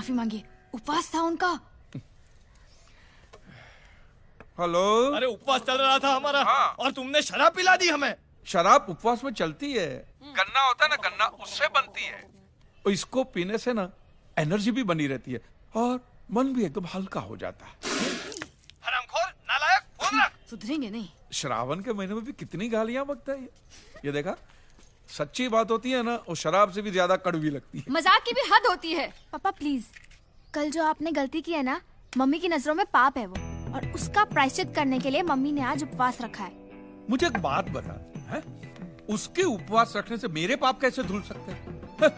माफी मांगिए, उपवास था उनका। हेलो। अरे उपवास चल रहा था हमारा। हाँ। और तुमने शराब पिला दी हमें। शराब उपवास में चलती है। गन्ना होता है ना, गन्ना उससे बनती है। और इसको पीने से ना एनर्जी भी बनी रहती है और मन भी एकदम हल्का हो जाता है। हरामखोर, नालायक, फोन रख। सुधरेंगे नहीं। श्रावण के महीने में भी कितनी गालियां बकता है ये देखा। सच्ची बात होती है ना, वो शराब से भी ज्यादा कड़वी लगती है। मजाक की भी हद होती है। पापा प्लीज, कल जो आपने गलती की है ना, मम्मी की नजरों में पाप है वो, और उसका प्रायश्चित करने के लिए मम्मी ने आज उपवास रखा है। मुझे एक बात बता है? उसके उपवास रखने से मेरे पाप कैसे धुल सकते हैं?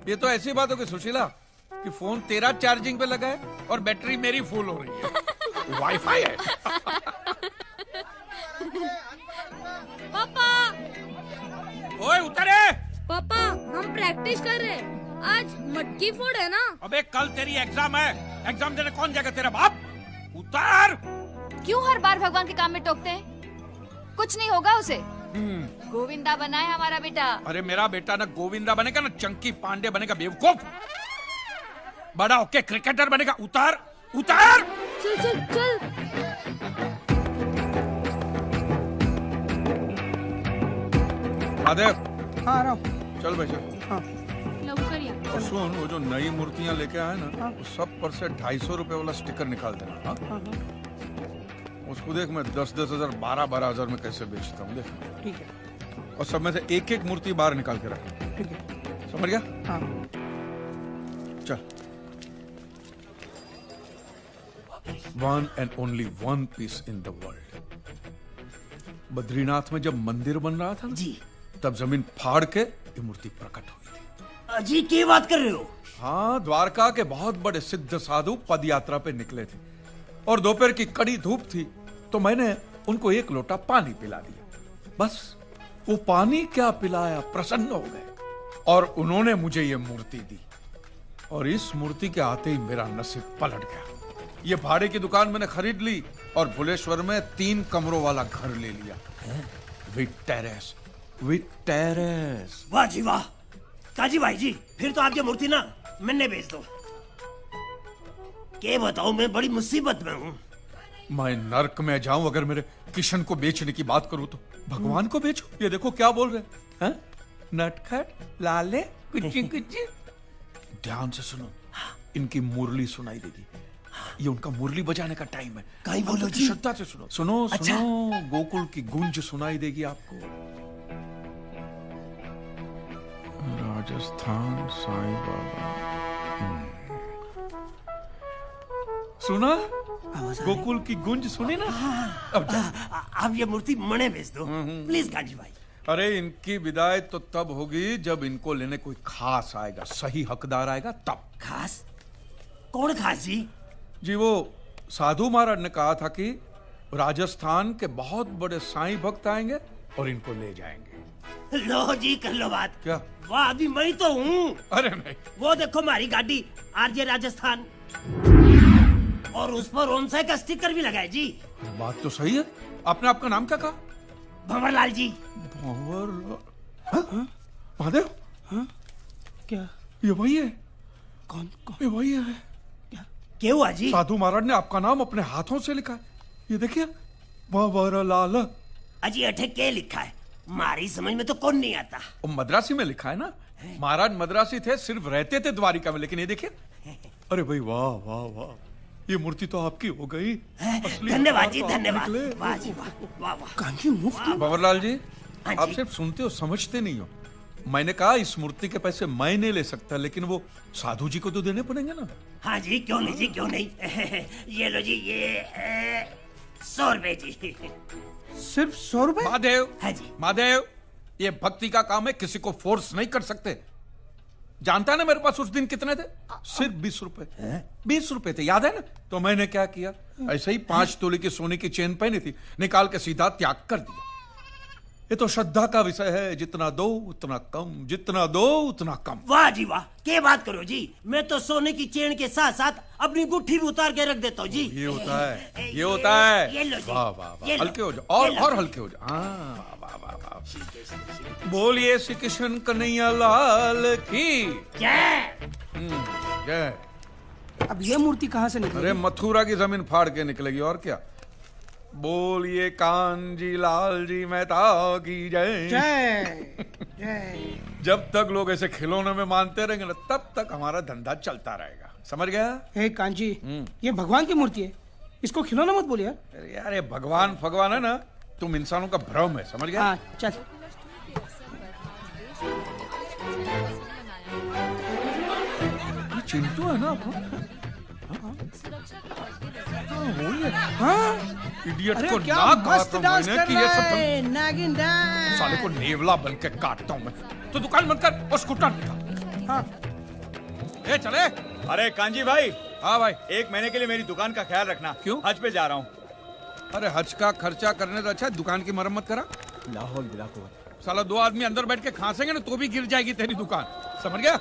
ये तो ऐसी बात हो गई सुशीला कि फोन तेरा चार्जिंग पे लगा है और बैटरी मेरी फुल हो रही है। वाईफाई है। पापा ओए उतरे। पापा हम प्रैक्टिस कर रहे हैं, आज मटकी फोड़ है ना। अबे कल तेरी एग्जाम है, एग्जाम देने कौन जाएगा? तेरा बाप। उतर। क्यों हर बार भगवान के काम में टोकते हैं? कुछ नहीं होगा उसे। गोविंदा बना है हमारा बेटा। अरे मेरा बेटा ना गोविंदा बनेगा ना चंकी पांडे बनेगा, बेवकूफ। बड़ा होके क्रिकेटर बनेगा। उतर उतर। चल चल चल। महादेव। हाँ आ रहा हूँ। चल बेटा। हाँ लवकर या। और सुन, वो जो नई मूर्तियां लेके आए ना, वो सब पर से 250 रुपए वाला स्टिकर निकाल देना। हाँ? उसको देख, मैं 10-10 हजार 12-12 हजार में कैसे बेचता हूँ, देख। ठीक है। और सब में से एक एक मूर्ति बाहर निकाल के रख। ठीक है। समझ गया? हाँ। चल। One and only one piece in the world. Badrinath में जब मंदिर बन रहा था ना, जी, तब जमीन फाड़ के ये मूर्ति प्रकट हुई थी। अजी क्या बात कर रहे हो? हाँ, द्वारका के बहुत बड़े सिद्ध साधु पद यात्रा पे निकले थे और दोपहर की कड़ी धूप थी, तो मैंने उनको एक लोटा पानी पिला दिया। बस वो पानी क्या पिलाया, प्रसन्न हो गए और उन्होंने मुझे ये मूर्ति दी। और इस मूर्ति के आते ही मेरा नसीब पलट गया। ये भाड़े की दुकान मैंने खरीद ली और भुलेश्वर में 3 कमरों वाला घर ले लिया, विद टेरेस। With terrace. वाह जी वाह। काजी भाई जी, फिर तो आपकी मूर्ति ना मैंने बेच दो। क्या बताऊं, मैं बड़ी मुसीबत में हूँ। मैं नर्क में जाऊं अगर मेरे किशन को बेचने की बात करूं तो? भगवान को बेचो? ये देखो क्या बोल रहे हैं। नटखट लाले कुची कुची। ध्यान से सुनो, इनकी मुरली सुनाई देगी। ये उनका मुरली बजाने का टाइम है। कहीं बोलो जी। श्रद्धा से सुनो। सुनो अच्छा। सुनो, गोकुल की गूंज सुनाई देगी आपको। राजस्थान साईं बाबा। सुना? गोकुल की गूंज सुनी ना? अब जा। आप ये मूर्ति मने बेच दो प्लीज काजी भाई। अरे इनकी विदाई तो तब होगी जब इनको लेने कोई खास आएगा, सही हकदार आएगा तब। खास? कौन खास जी? जी वो साधु महाराज ने कहा था कि राजस्थान के बहुत बड़े साईं भक्त आएंगे और इनको ले जाएंगे। लो जी कर लो बात। क्या? वाह, अभी मैं तो हूँ। अरे नहीं। वो देखो हमारी गाड़ी आरजे राजस्थान, और उस पर ओनसाई का स्टिकर भी लगा है जी। बात तो सही है। आपने आपका नाम क्या कहा? भंवरलाल जी। भंवर। महादेव। क्या? ये वही है। कौन कौन? ये वही है। क्या हुआ जी? साधु महाराज ने आपका नाम अपने हाथों से लिखा है। ये देखिए, भंवरलाल। अजी अठे क्या लिखा है? हमारी समझ में तो कौन नहीं आता। वो मद्रासी में लिखा है ना। महाराज मद्रासी थे, सिर्फ रहते थे द्वारिका में, लेकिन ये देखिए। अरे भाई वाह वाह वाह, ये मूर्ति तो आपकी हो गई। धन्यवाद जी, धन्यवाद। वाह जी वाह, वाह वाह। कांची मुफ्त? भंवरलाल जी, हाँ आप जी। सिर्फ सुनते हो, समझते नहीं हो। मैंने कहा इस मूर्ति के पैसे मैं नहीं ले सकता, लेकिन वो साधु जी को तो देने पड़ेंगे ना। हाँ जी, क्यों नहीं जी, क्यों नहीं। ये लो जी, ये 100 रुपए जी। सिर्फ 100 रुपए? महादेव। हाँ जी। महादेव, ये भक्ति का काम है, किसी को फोर्स नहीं कर सकते। जानता है ना मेरे पास उस दिन कितने थे? सिर्फ 20 रुपए। 20 रुपए थे, याद है ना? तो मैंने क्या किया, ऐसे ही 5 तोले की सोने की चेन पहनी थी, निकाल के सीधा त्याग कर दिया। ये तो श्रद्धा का विषय है, जितना दो उतना कम, जितना दो उतना कम। वाह जी वाह, क्या बात करो जी। मैं तो सोने की चेन के साथ साथ अपनी गुट्ठी भी उतार के रख देता हूँ जी। ये होता है, ये होता है। ये लो जी। वाह वाह वाह, ये लो। हल्के हो जाओ, ये लो। और हल्के हो जाओ। हाँ वाह वाह वाह। बोलिए श्री कृष्ण कन्हैया लाल की जय। जय। अब ये मूर्ति कहाँ से निकली? अरे मथुरा की जमीन फाड़ के निकलेगी और क्या। बोलिए कांजी लाल जी मेहता की जय। जय जय। जब तक लोग ऐसे खिलौने में मानते रहेंगे ना, तब तक हमारा धंधा चलता रहेगा, समझ गया। हे कांजी, ये भगवान की मूर्ति है, इसको खिलौना मत बोलिए। अरे यार ये भगवान भगवान है ना, तुम इंसानों का भ्रम है, समझ गया। हाँ चल। ये चिंटू है ना अपना? हाँ इडियट अरे को क्या ना कहा मस्त था डांस मैंने कर कि रहा ये सब है, नागिन डांस। साले को नेवला बन के काटता हूँ मैं। तो दुकान बंद कर और स्कूटर निकाल। हाँ ए चले। अरे कांजी भाई, हाँ भाई। 1 महीने के लिए मेरी दुकान का ख्याल रखना। क्यों? हज पे जा रहा हूँ। अरे हज का खर्चा करने से अच्छा दुकान की मरम्मत करा। लाहौल बिलाको। साला 2 आदमी अंदर बैठ के खांसेंगे ना तो भी गिर जाएगी तेरी दुकान, समझ गया।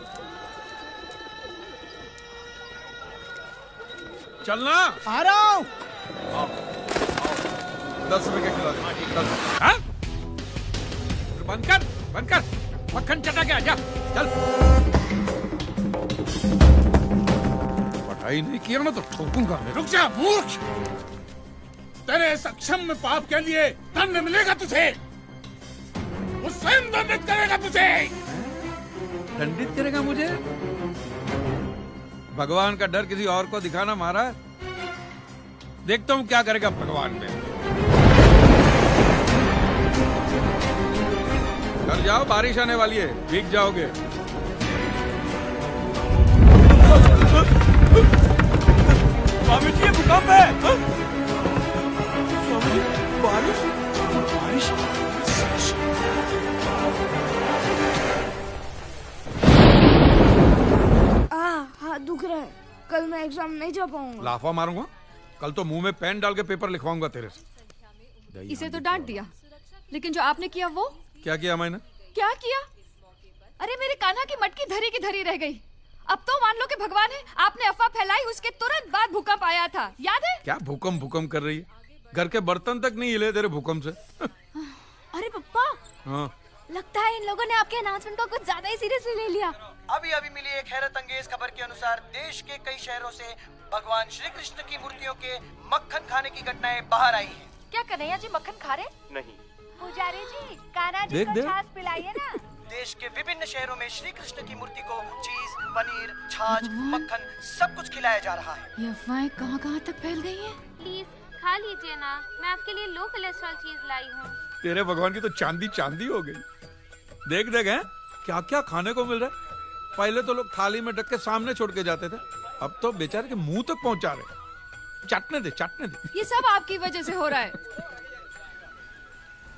चलना। आ रहा हूँ। 10 रुपए के खिला दे। 10। हाँ? बंद कर मक्खन चटा के आजा, चल। पढ़ाई नहीं किया ना तो ठोकूंगा मैं। रुक जा मूर्ख, तेरे सक्षम में पाप के लिए दंड मिलेगा तुझे। वो स्वयं दंडित करेगा तुझे। दंडित करेगा मुझे? भगवान का डर किसी और को दिखाना महाराज। देखता हूँ क्या करेगा भगवान में। घर जाओ, बारिश आने वाली है, भीग जाओगे। स्वामी जी, ये भूकंप है। स्वामी जी, बारिश बारिश। हाथ दुख रहा है, कल मैं एग्जाम नहीं जा पाऊंगा। लाफा मारूंगा, कल तो मुंह में पेन डाल के पेपर लिखवाऊंगा तेरे से। इसे तो डांट दिया, लेकिन जो आपने किया वो क्या किया मैंने? क्या किया? अरे मेरे कान्हा की मटकी धरी की धरी रह गई। अब तो मान लो कि भगवान है, आपने अफवाह फैलाई, उसके तुरंत बाद भूकंप आया था, याद है? क्या भूकंप कर रही है? घर के बर्तन तक नहीं हिले तेरे भूकंप से। अरे पप्पा, हाँ। लगता है इन लोगों ने आपके अनाउंसमेंट को कुछ ज्यादा ही सीरियसली ले लिया। अभी अभी मिली एक हैरत अंगेज खबर के अनुसार देश के कई शहरों से भगवान श्री कृष्ण की मूर्तियों के मक्खन खाने की घटनाएं बाहर आई हैं। क्या कन्हैया जी मक्खन खा रहे? नहीं। पुजारी जी, कान्हा जी देख को देख। छाछ पिलाइए ना। देश के विभिन्न शहरों में श्री कृष्ण की मूर्ति को चीज, पनीर, छाछ, मक्खन सब कुछ खिलाया जा रहा है। ये अफवाहें कहाँ तक फैल गई हैं? प्लीज खा लीजिए ना, मैं आपके लिए लो कोलेस्ट्रॉल चीज लाई हूँ। तेरे भगवान की तो चांदी हो गई। देख हैं क्या क्या खाने को मिल रहा है। पहले तो लोग थाली में ढक के सामने छोड़ के जाते थे, अब तो बेचारे के मुंह तक पहुंचा रहे। चाटने दे। ये सब आपकी वजह से हो रहा है।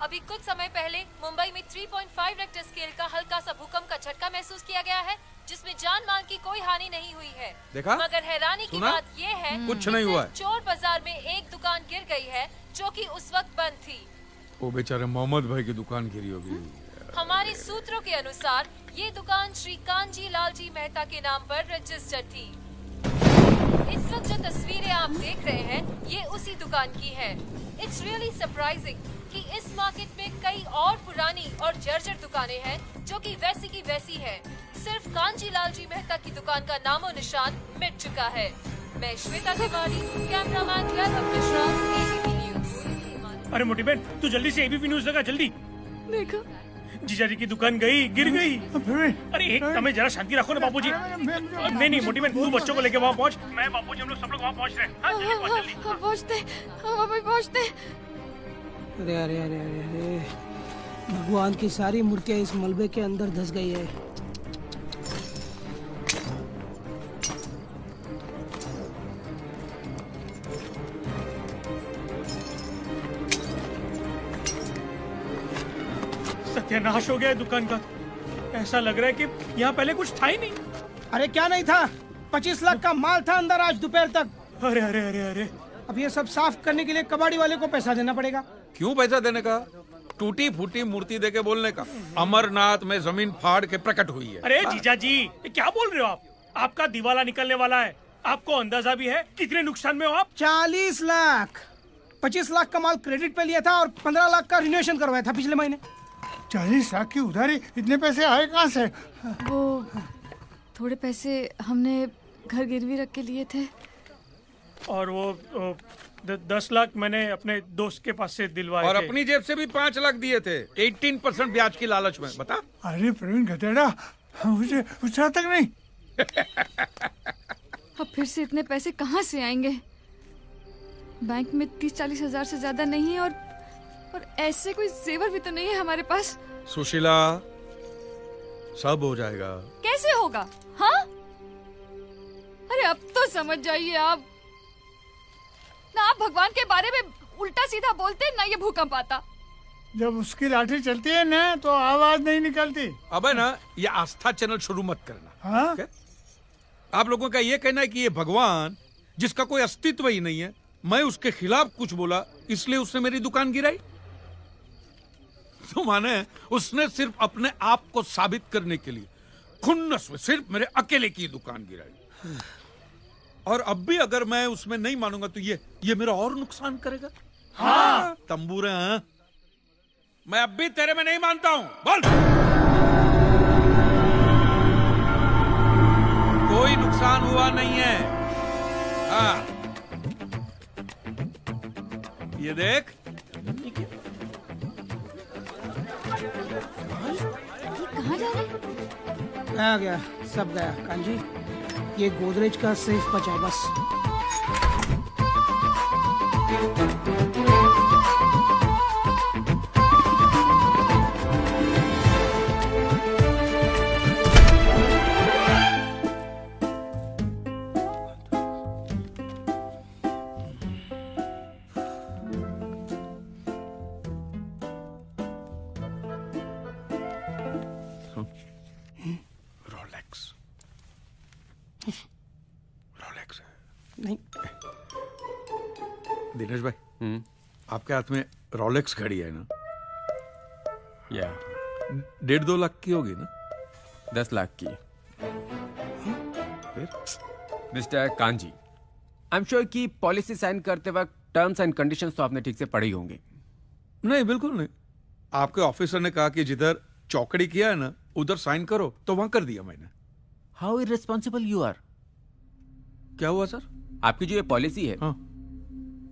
अभी कुछ समय पहले मुंबई में 3.5 रेक्टर स्केल का हल्का सा भूकंप का झटका महसूस किया गया है, जिसमें जान माल की कोई हानि नहीं हुई है। देखा? मगर हैरानी की सुना? बात ये है कुछ कि नहीं हुआ सिर्फ चोर बाजार में एक दुकान गिर गई है, जो कि उस वक्त बंद थी। वो बेचारे मोहम्मद भाई की दुकान गिरी होगी। हमारे सूत्रों के अनुसार ये दुकान श्री कांजी लाल जी मेहता के नाम पर रजिस्टर्ड थी। इस वक्त जो तस्वीरें आप देख रहे हैं, ये उसी दुकान की है। इट्स रियली सरप्राइजिंग कि इस मार्केट में कई और पुरानी और जर्जर दुकानें हैं, जो कि वैसी की वैसी है। सिर्फ कांजी लाल जी मेहता की दुकान का नामो निशान मिट चुका है। मैं श्वेता तिवारी, कैमरामैन वैभव मिश्रा, एबीपी न्यूज। अरे मोटी बहन, तू जल्दी से एबीपी न्यूज लगा, जल्दी। देखो, जीजा जी की दुकान गिर गई। अरे एक समय जरा शांति रखो ना बापूजी। नहीं मोटी बहन, तू बच्चों को लेके वहाँ पहुँच, मैं बापूजी हम लोग सब लोग वहाँ पहुँच रहे हैं। हाँ, जल्दी पहुँच, जल्दी। हम पहुँचते। अरे अरे अरे अरे अरे, भगवान की सारी मूर्तियां इस मलबे के अंदर धंस गई है। सत्यानाश हो गया है दुकान का। ऐसा लग रहा है कि यहाँ पहले कुछ था ही नहीं। अरे क्या नहीं था, 25 लाख का माल था अंदर आज दोपहर तक। अरे अरे अरे अरे, अब ये सब साफ करने के लिए कबाड़ी वाले को पैसा देना पड़ेगा। क्यों पैसा देने का? टूटी फूटी मूर्ति देके बोलने का। अमरनाथ में जमीन फाड़ के प्रकट हुई है। अरे जीजा जी, ये क्या बोल रहे हो आप? आपका दिवाला निकलने वाला है। आपको अंदाजा भी है कितने नुकसान में हो आप? 40 लाख। 25 लाख का माल क्रेडिट पे लिया था और 15 लाख का रिनोवेशन करवाया था पिछले महीने। 40 लाख की उधारी, इतने पैसे आए कहाँ से? वो थोड़े पैसे हमने घर गिरवी रख के लिए थे। और वो 10 लाख मैंने अपने दोस्त के पास से दिलवाए और थे। अपनी जेब से भी 5 लाख दिए थे 18% ब्याज की लालच में। बता। अरे प्रवीण गधेड़ा, मुझे पूछा तक नहीं। अब फिर से इतने पैसे कहाँ से आएंगे? बैंक में 30-40 हजार से ज्यादा नहीं है और ऐसे कोई जेवर भी तो नहीं है हमारे पास। सुशीला, सब हो जाएगा। कैसे होगा? हाँ, अरे अब तो समझ जाइए आप। ना आप भगवान के बारे में उल्टा सीधा बोलते, ना ये भूकंप आता। जब उसकी लाठी चलती है ना तो आवाज नहीं निकलती। अबे ना, ये आस्था चैनल शुरू मत करना। हाँ? okay? आप लोगों का ये कहना है कि ये भगवान जिसका कोई अस्तित्व ही नहीं है, मैं उसके खिलाफ कुछ बोला इसलिए उसने मेरी दुकान गिराई। तो माने उसने सिर्फ अपने आप को साबित करने के लिए खुन्नस में सिर्फ मेरे अकेले की दुकान गिराई। और अब भी अगर मैं उसमें नहीं मानूंगा तो ये मेरा और नुकसान करेगा। हाँ तंबूरे। हाँ? मैं अब भी तेरे में नहीं मानता हूं। बोल। कोई नुकसान हुआ नहीं है। हाँ ये देख। कहाँ जा रहे? गया सब गया कांजी। ये गोदरेज का सेफ बचा है बस। नहीं दिनेश भाई, आपके हाथ में रोलेक्स घड़ी है ना? या 1.5-2 लाख की होगी ना? 10 लाख की। फिर mister kanji, I am sure कि पॉलिसी साइन करते वक्त टर्म्स एंड कंडीशंस तो आपने ठीक से पढ़े ही होंगे। नहीं, बिल्कुल नहीं। आपके ऑफिसर ने कहा कि जिधर चौकड़ी किया है ना उधर साइन करो, तो वहां कर दिया मैंने। How irresponsible you are. क्या हुआ सर? आपकी जो ये पॉलिसी है, हाँ।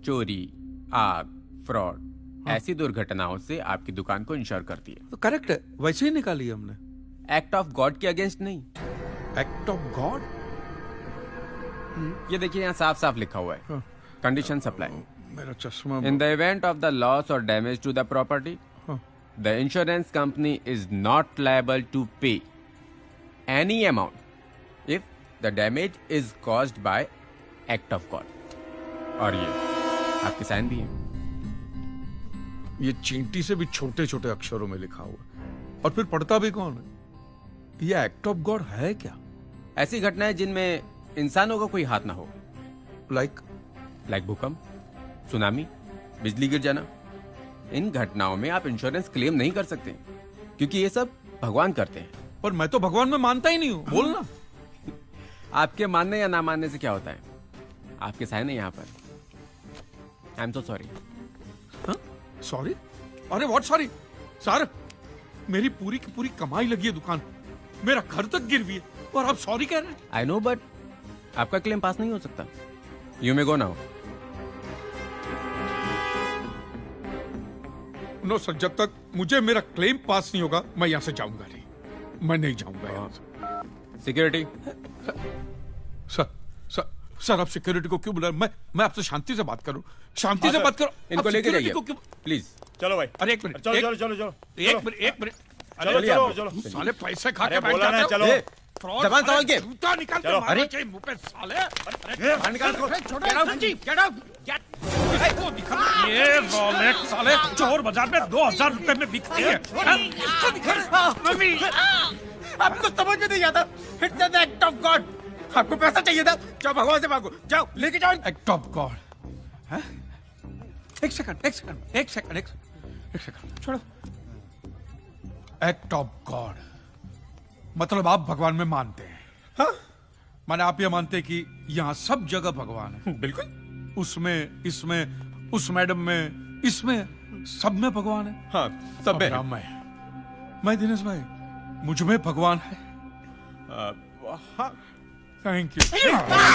चोरी, आग, फ्रॉड, ऐसी दुर्घटनाओं से आपकी दुकान को इंश्योर करती है। तो करेक्ट है, वैसे ही निकाली हमने। एक्ट ऑफ गॉड के अगेंस्ट नहीं। Act of God? ये देखिए यहाँ साफ साफ लिखा हुआ है, कंडीशन अप्लाई। मेरा चश्मा। In the event of the loss और damage to the property, the insurance company is not liable to pay any amount if the damage is caused by act of God. और ये आपकी sign भी है। ये चींटी से भी छोटे छोटे अक्षरों में लिखा हुआ, और फिर पढ़ता भी कौन है? ये एक्ट ऑफ गॉड है क्या? ऐसी घटनाएं जिनमें इंसानों का कोई हाथ ना हो, लाइक भूकंप, सुनामी, बिजली गिर जाना। इन घटनाओं में आप इंश्योरेंस क्लेम नहीं कर सकते, क्योंकि ये सब भगवान करते हैं। पर मैं तो भगवान में मानता ही नहीं हूं। बोलना। आपके मानने या ना मानने से क्या होता है? आपके साइन है यहाँ पर। I am so sorry. Sorry? अरे व्हाट सॉरी सर? मेरी पूरी की पूरी कमाई लगी है दुकान, मेरा घर तक गिरवी है, और आप सॉरी कह रहे हैं? आई नो, बट आपका क्लेम पास नहीं हो सकता। You may go now. No sir, जब तक मुझे मेरा क्लेम पास नहीं होगा मैं यहाँ से जाऊंगा नहीं। मैं नहीं जाऊंगा यहाँ से। सिक्योरिटी। सर आप सिक्योरिटी को क्यों बुला रहे? मैं आपसे शांति से बात करूं। शांति से बात करो। इनको लेके जाइए प्लीज। चलो भाई। अरे एक मिनट, चलो। एक मिनट। चलो। साले पैसे खा के बैठ बोला ना, जाते हो। चलो। जबान संभाल के। जूता निकाल के मारना चाहिए मुंह पे साले। निकाल को। ये रोलेक्स साले चोर बाजार में 2000 रुपए में बिकती है। मम्मी, आपको समझ में नहीं आता। It's the act of God. आपको पैसा चाहिए था, जाओ भगवान से मांगो, जाओ लेके जाओ। Act of God? एक सेकंड छोड़ो। एक्ट ऑफ गॉड मतलब आप भगवान में मानते हैं? हाँ? माने आप ये मानते हैं कि यहाँ सब जगह भगवान है? बिल्कुल। उसमें, इसमें, उस मैडम में, इसमें, सब में भगवान है। हाँ, सब में। मैं दिनेश भाई, मुझ में भगवान है? हाँ, थैंक यू।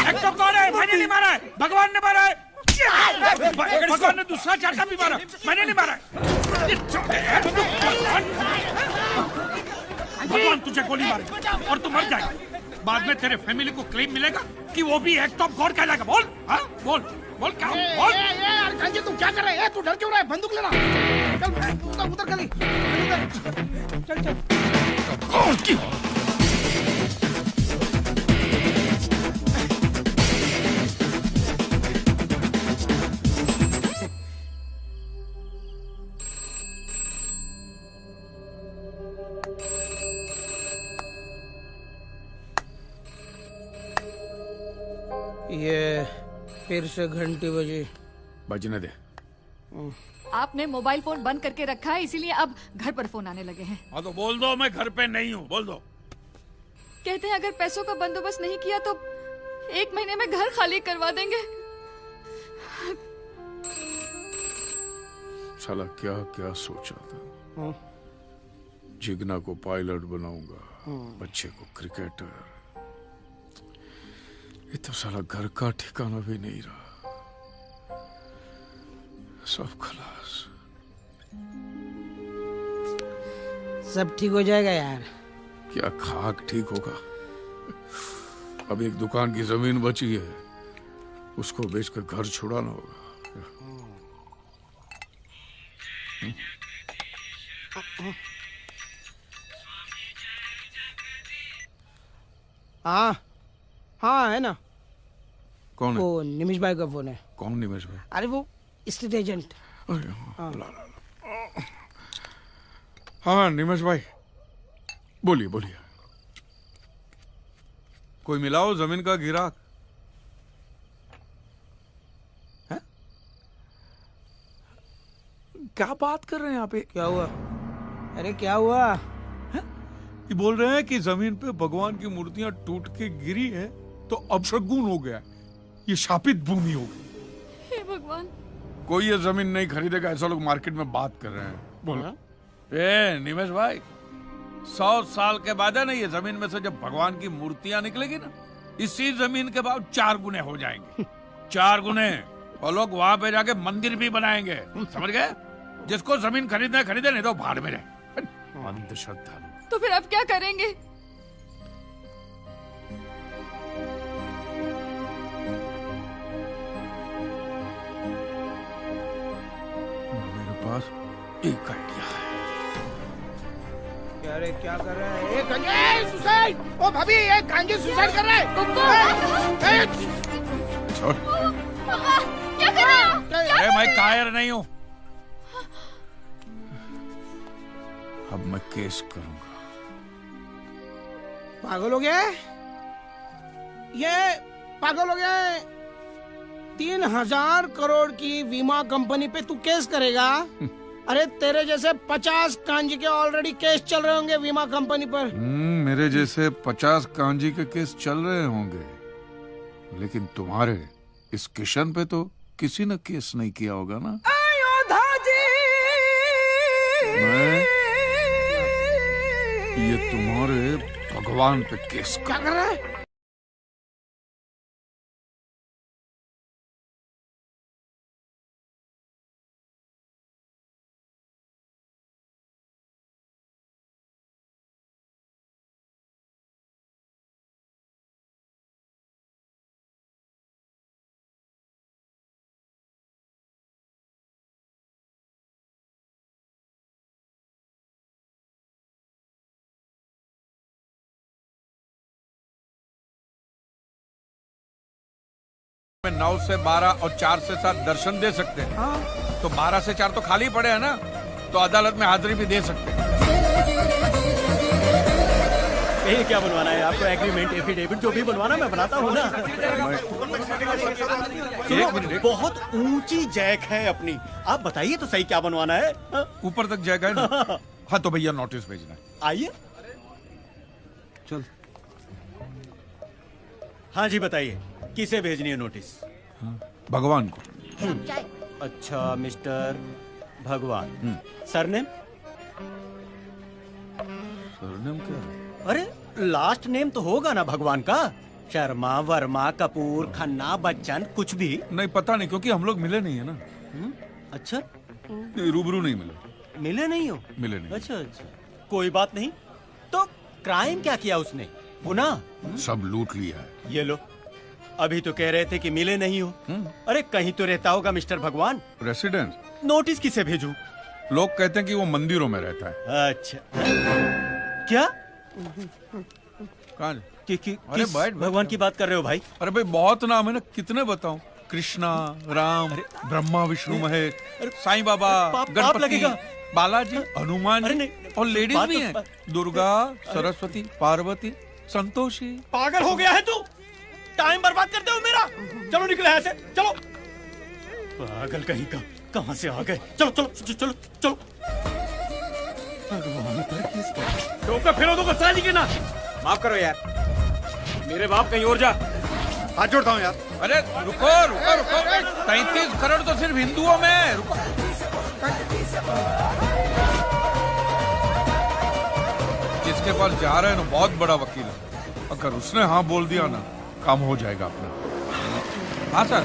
एक तो कौन है? मैंने नहीं मारा है, भगवान ने मारा है। भगवान ने दूसरा चाटा भी मारा, मैंने नहीं मारा है। भगवान तुझे गोली मारे और तू मर जाएगा। बाद में तेरे फैमिली को क्लेम मिलेगा कि वो भी एक्ट ऑफ गॉड कहलाएगा। बोल, हाँ बोल, बोल क्या? बोल। यार कांजी तू क्या कर रहा है? तू डर क्यों रहा है? बंदूक लेना। चल उधर उधर गली। चल चल। कौन की? ये फिर से घंटी बजी। बजने दे। आपने मोबाइल फोन बंद करके रखा है, इसीलिए अब घर पर फोन आने लगे हैं। हाँ तो बोल दो मैं घर पे नहीं हूँ, बोल दो। कहते हैं अगर पैसों का बंदोबस्त नहीं किया तो 1 महीने में घर खाली करवा देंगे। साला क्या क्या सोचा था। जिगना को पायलट बनाऊंगा, बच्चे को क्रिकेटर। ये तो साला घर का ठिकाना भी नहीं रहा। सब खलास। सब ठीक हो जाएगा यार। क्या खाक ठीक होगा? अब एक दुकान की जमीन बची है, उसको बेचकर घर छुड़ाना होगा। हाँ हाँ है ना। कौन है? वो निमिष भाई का फोन है। कौन निमिष भाई? अरे वो स्टेट एजेंट। अरे हाँ, ला, ला, ला। हाँ निमिष भाई, बोलिए बोलिए। कोई मिलाओ जमीन का गिराक। है? क्या बात कर रहे हैं यहाँ पे? क्या हुआ? अरे क्या हुआ? ये बोल रहे हैं कि जमीन पे भगवान की मूर्तियां टूट के गिरी है तो अपशगुन हो गया, ये शापित भूमि हो गई। हे भगवान। कोई ये जमीन नहीं खरीदेगा, ऐसा लोग मार्केट में बात कर रहे हैं। बोलो। ए निमेश भाई, 100 साल के बाद है ना, ये जमीन में से जब भगवान की मूर्तियां निकलेगी ना, इसी जमीन के बाद 4 गुने हो जाएंगे। 4 गुने। और लोग वहां पे जाके मंदिर भी बनाएंगे, समझ गए? जिसको जमीन खरीदना है खरीदे, नहीं तो भाड़ में रहे। अंधश्रद्धा। तो फिर आप क्या करेंगे? मेरे पास एक आइडिया है। क्या रे क्या कर रहा है? कांजी सुसाइड! ओ भाभी, ये कांजी सुसाइड कर रहा है। छोड़। क्या कर रहे हो? अरे मैं कायर नहीं हूँ। अब मैं केस करूंगा। पागल हो गया? ये पागल हो गया? 3000 करोड़ की बीमा कंपनी पे तू केस करेगा? अरे तेरे जैसे 50 कांजी के ऑलरेडी केस चल रहे होंगे बीमा कंपनी पर। मेरे जैसे 50 कांजी के केस चल रहे होंगे, लेकिन तुम्हारे इस किशन पे तो किसी ने केस नहीं किया होगा ना। ये तुम्हारे भगवान पे केस क्या कर रहा है? में 9 से 12 और 4 से 7 दर्शन दे सकते हैं। हाँ। तो 12 से 4 तो खाली पड़े हैं ना, तो अदालत में हाजिरी भी दे सकते हैं। ये क्या बनवाना है आपको? एग्रीमेंट, एफिडेविट जो भी बनवाना मैं बनाता हूँ ना। एक मिनट। बहुत ऊंची जैक है अपनी, आप बताइए तो सही क्या बनवाना है? ऊपर तक जाएगा ना? हाँ तो भैया नोटिस भेजना है। आइए चल। हाँ जी बताइए, किसे भेजनी है नोटिस? भगवान को। अच्छा मिस्टर भगवान। सरनेम? सरनेम क्या? अरे लास्ट नेम तो होगा ना भगवान का। शर्मा, वर्मा, कपूर, खन्ना, बच्चन, कुछ भी? नहीं, पता नहीं, क्योंकि हम लोग मिले नहीं है ना। अच्छा, नहीं, रूबरू नहीं मिले। मिले नहीं हो? मिले नहीं। अच्छा अच्छा, कोई बात नहीं। तो क्राइम क्या किया उसने? गुनाह? सब लूट लिया है। ये लो, अभी तो कह रहे थे कि मिले नहीं हो। अरे कहीं तो रहता होगा मिस्टर भगवान। रेसिडेंस? नोटिस किसे भेजूं? लोग कहते हैं कि वो मंदिरों में रहता है। अच्छा, क्या? कहाँ? किस भगवान की बात कर रहे हो भाई? अरे भाई, बहुत नाम है ना, कितने बताऊं? कृष्णा, राम, ब्रह्मा, विष्णु, महेश, साईं बाबा, गणपति, बालाजी, हनुमान जी, और लेडीज भी हैं, दुर्गा, सरस्वती, पार्वती, संतोषी। पागल हो गया है तू? टाइम बर्बाद करते हो मेरा। चलो निकले यहाँ से, चलो। पागल कहीं का, कहाँ से आ गए? चलो चलो चलो चलो। भगवान पर किस टोका फेरो दो साली के ना। माफ करो यार, मेरे बाप कहीं और जा। हाथ जोड़ता हूँ यार। अरे रुको रुको रुको, 33 करोड़ तो सिर्फ हिंदुओं में है। रुको। जिसके पास जा रहे हैं ना, बहुत बड़ा वकील है, अगर उसने हाँ बोल दिया ना, काम हो जाएगा अपना। हाँ सर,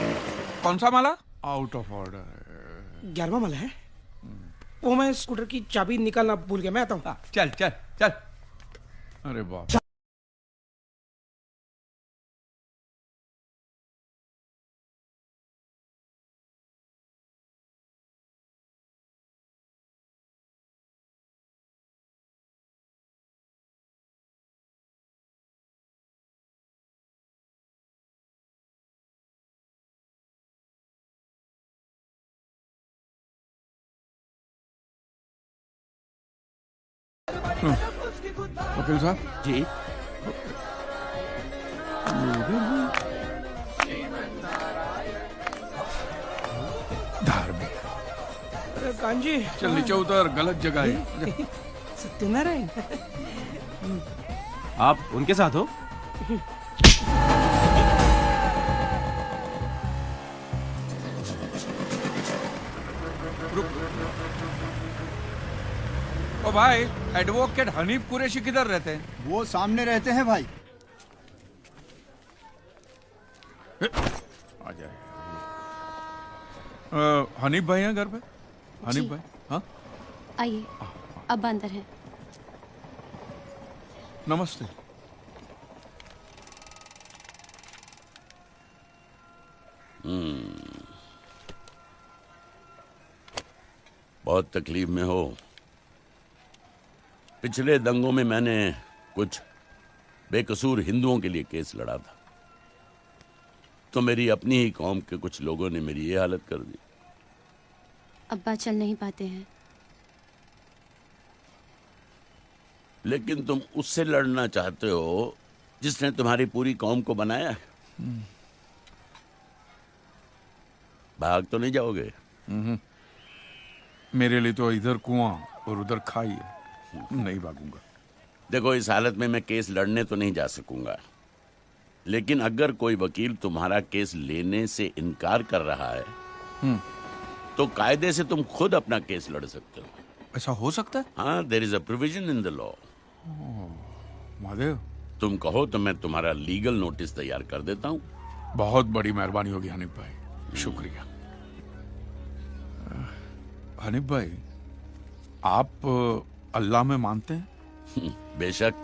कौन सा माला? Out of order. 11वां माला है। वो मैं स्कूटर की चाबी निकालना भूल गया, मैं आता हूँ। चल चल चल। अरे बाप। वकील साहब जी, धार्मिक। अरे कांजी, चल नीचे उतर, गलत जगह है। सत्यनारायण, आप उनके साथ हो? ओ भाई, एडवोकेट हनीफ कुरैशी किधर रहते हैं? वो सामने रहते हैं भाई। आ जाए। हनीफ भाई हैं घर पे? हनीफ भाई? हाँ, आइए, अब अंदर हैं। नमस्ते। बहुत तकलीफ में हो। पिछले दंगों में मैंने कुछ बेकसूर हिंदुओं के लिए केस लड़ा था, तो मेरी अपनी ही कौम के कुछ लोगों ने मेरी ये हालत कर दी। अब्बा चल नहीं पाते हैं। लेकिन तुम उससे लड़ना चाहते हो जिसने तुम्हारी पूरी कौम को बनाया है। भाग तो नहीं जाओगे? मेरे लिए तो इधर कुआं और उधर खाई है, नहीं भागूंगा। देखो, इस हालत में मैं केस लड़ने तो नहीं जा सकूंगा, लेकिन अगर कोई वकील तुम्हारा केस लेने से इनकार कर रहा है तो कायदे से तुम खुद अपना केस लड़ सकते हो। ऐसा हो सकता है? हाँ, there is a provision in the law. Mahadev, तुम कहो तो मैं तुम्हारा लीगल नोटिस तैयार कर देता हूँ। बहुत बड़ी मेहरबानी होगी हनीफ भाई, शुक्रिया। हनीफ भाई, आप अल्लाह में मानते हैं? बेशक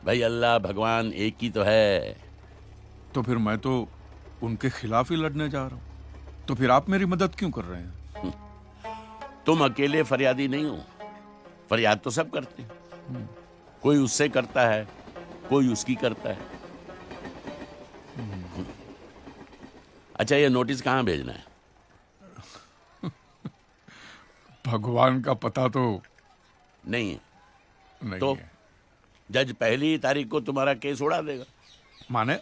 भाई, अल्लाह भगवान एक ही तो है। तो फिर मैं तो उनके खिलाफ ही लड़ने जा रहा हूँ, तो फिर आप मेरी मदद क्यों कर रहे हैं? तुम अकेले फरियादी नहीं हो, फरियाद तो सब करते हैं। कोई उससे करता है, कोई उसकी करता है। अच्छा, ये नोटिस कहाँ भेजना है? भगवान का पता तो नहीं है। नहीं तो है। जज पहली तारीख को तुम्हारा केस उड़ा देगा। माने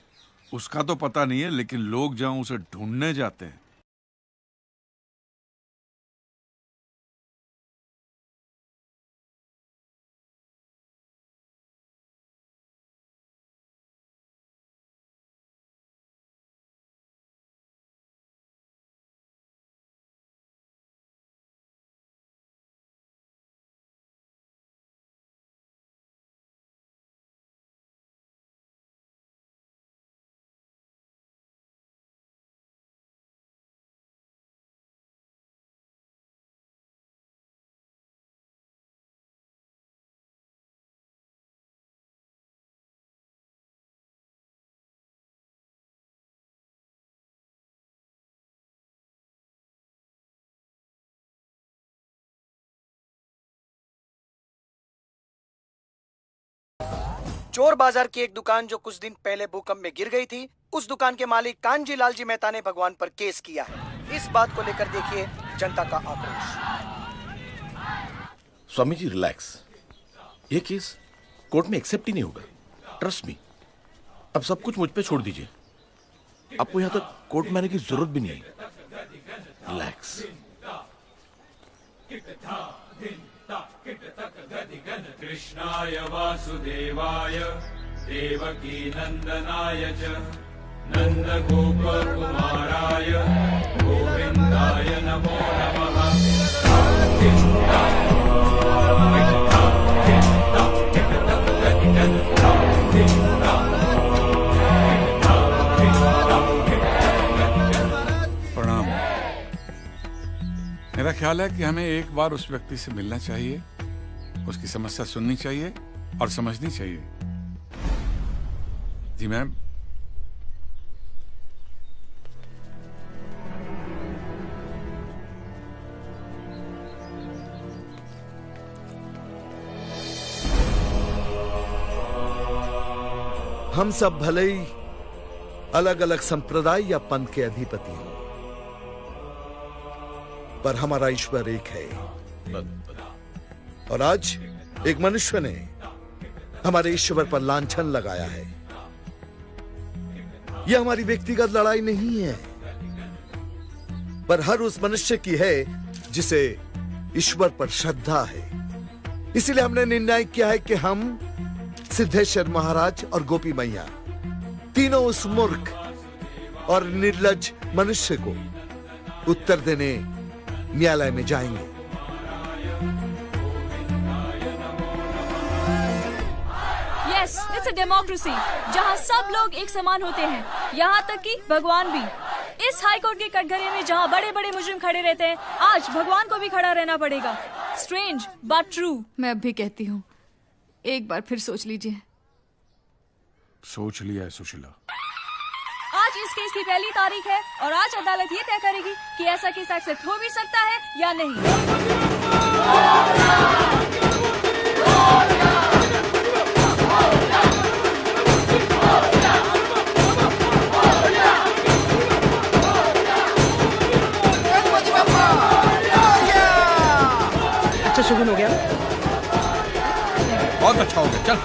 उसका तो पता नहीं है, लेकिन लोग जहां उसे ढूंढने जाते हैं चोर बाजार की एक दुकान जो कुछ दिन पहले भूकंप में गिर गई थी, उस दुकान के मालिक कांजी लालजी मेहता ने भगवान पर केस किया है। इस बात को लेकर देखिए जनता का आक्रोश। स्वामी जी रिलैक्स, ये केस कोर्ट में एक्सेप्ट ही नहीं होगा, ट्रस्ट मी। अब सब कुछ मुझ पे छोड़ दीजिए, आपको यहां तक कोर्ट में आने की जरूरत भी नहीं है। रिलैक्स। कृष्णाय वासुदेवाय देवकी नंदनाय च नंद गोप कुमाराय गोविंदाय नमो प्रणाम। मेरा ख्याल है कि हमें एक बार उस व्यक्ति से मिलना चाहिए, उसकी समस्या सुननी चाहिए और समझनी चाहिए। जी मैम। हम सब भले ही अलग अलग संप्रदाय या पंथ के अधिपति हों, पर हमारा ईश्वर एक है। और आज एक मनुष्य ने हमारे ईश्वर पर लांछन लगाया है। यह हमारी व्यक्तिगत लड़ाई नहीं है, पर हर उस मनुष्य की है जिसे ईश्वर पर श्रद्धा है। इसलिए हमने निर्णय किया है कि हम सिद्धेश्वर महाराज और गोपी मैया तीनों उस मूर्ख और निर्लज मनुष्य को उत्तर देने न्यायालय में जाएंगे। यस, इट्स अ डेमोक्रेसी जहां सब लोग एक समान होते हैं, यहाँ तक कि भगवान भी। इस हाई कोर्ट के कटघरे में जहाँ बड़े बड़े मुजरिम खड़े रहते हैं, आज भगवान को भी खड़ा रहना पड़ेगा। Strange but true. मैं अब भी कहती हूँ, एक बार फिर सोच लीजिए। सोच लिया है सुशीला। आज इस केस की पहली तारीख है और आज अदालत ये तय करेगी कि ऐसा केस एक्सेप्ट हो भी सकता है या नहीं। अच्छा शुगन हो गया, बहुत अच्छा हो गया। चल।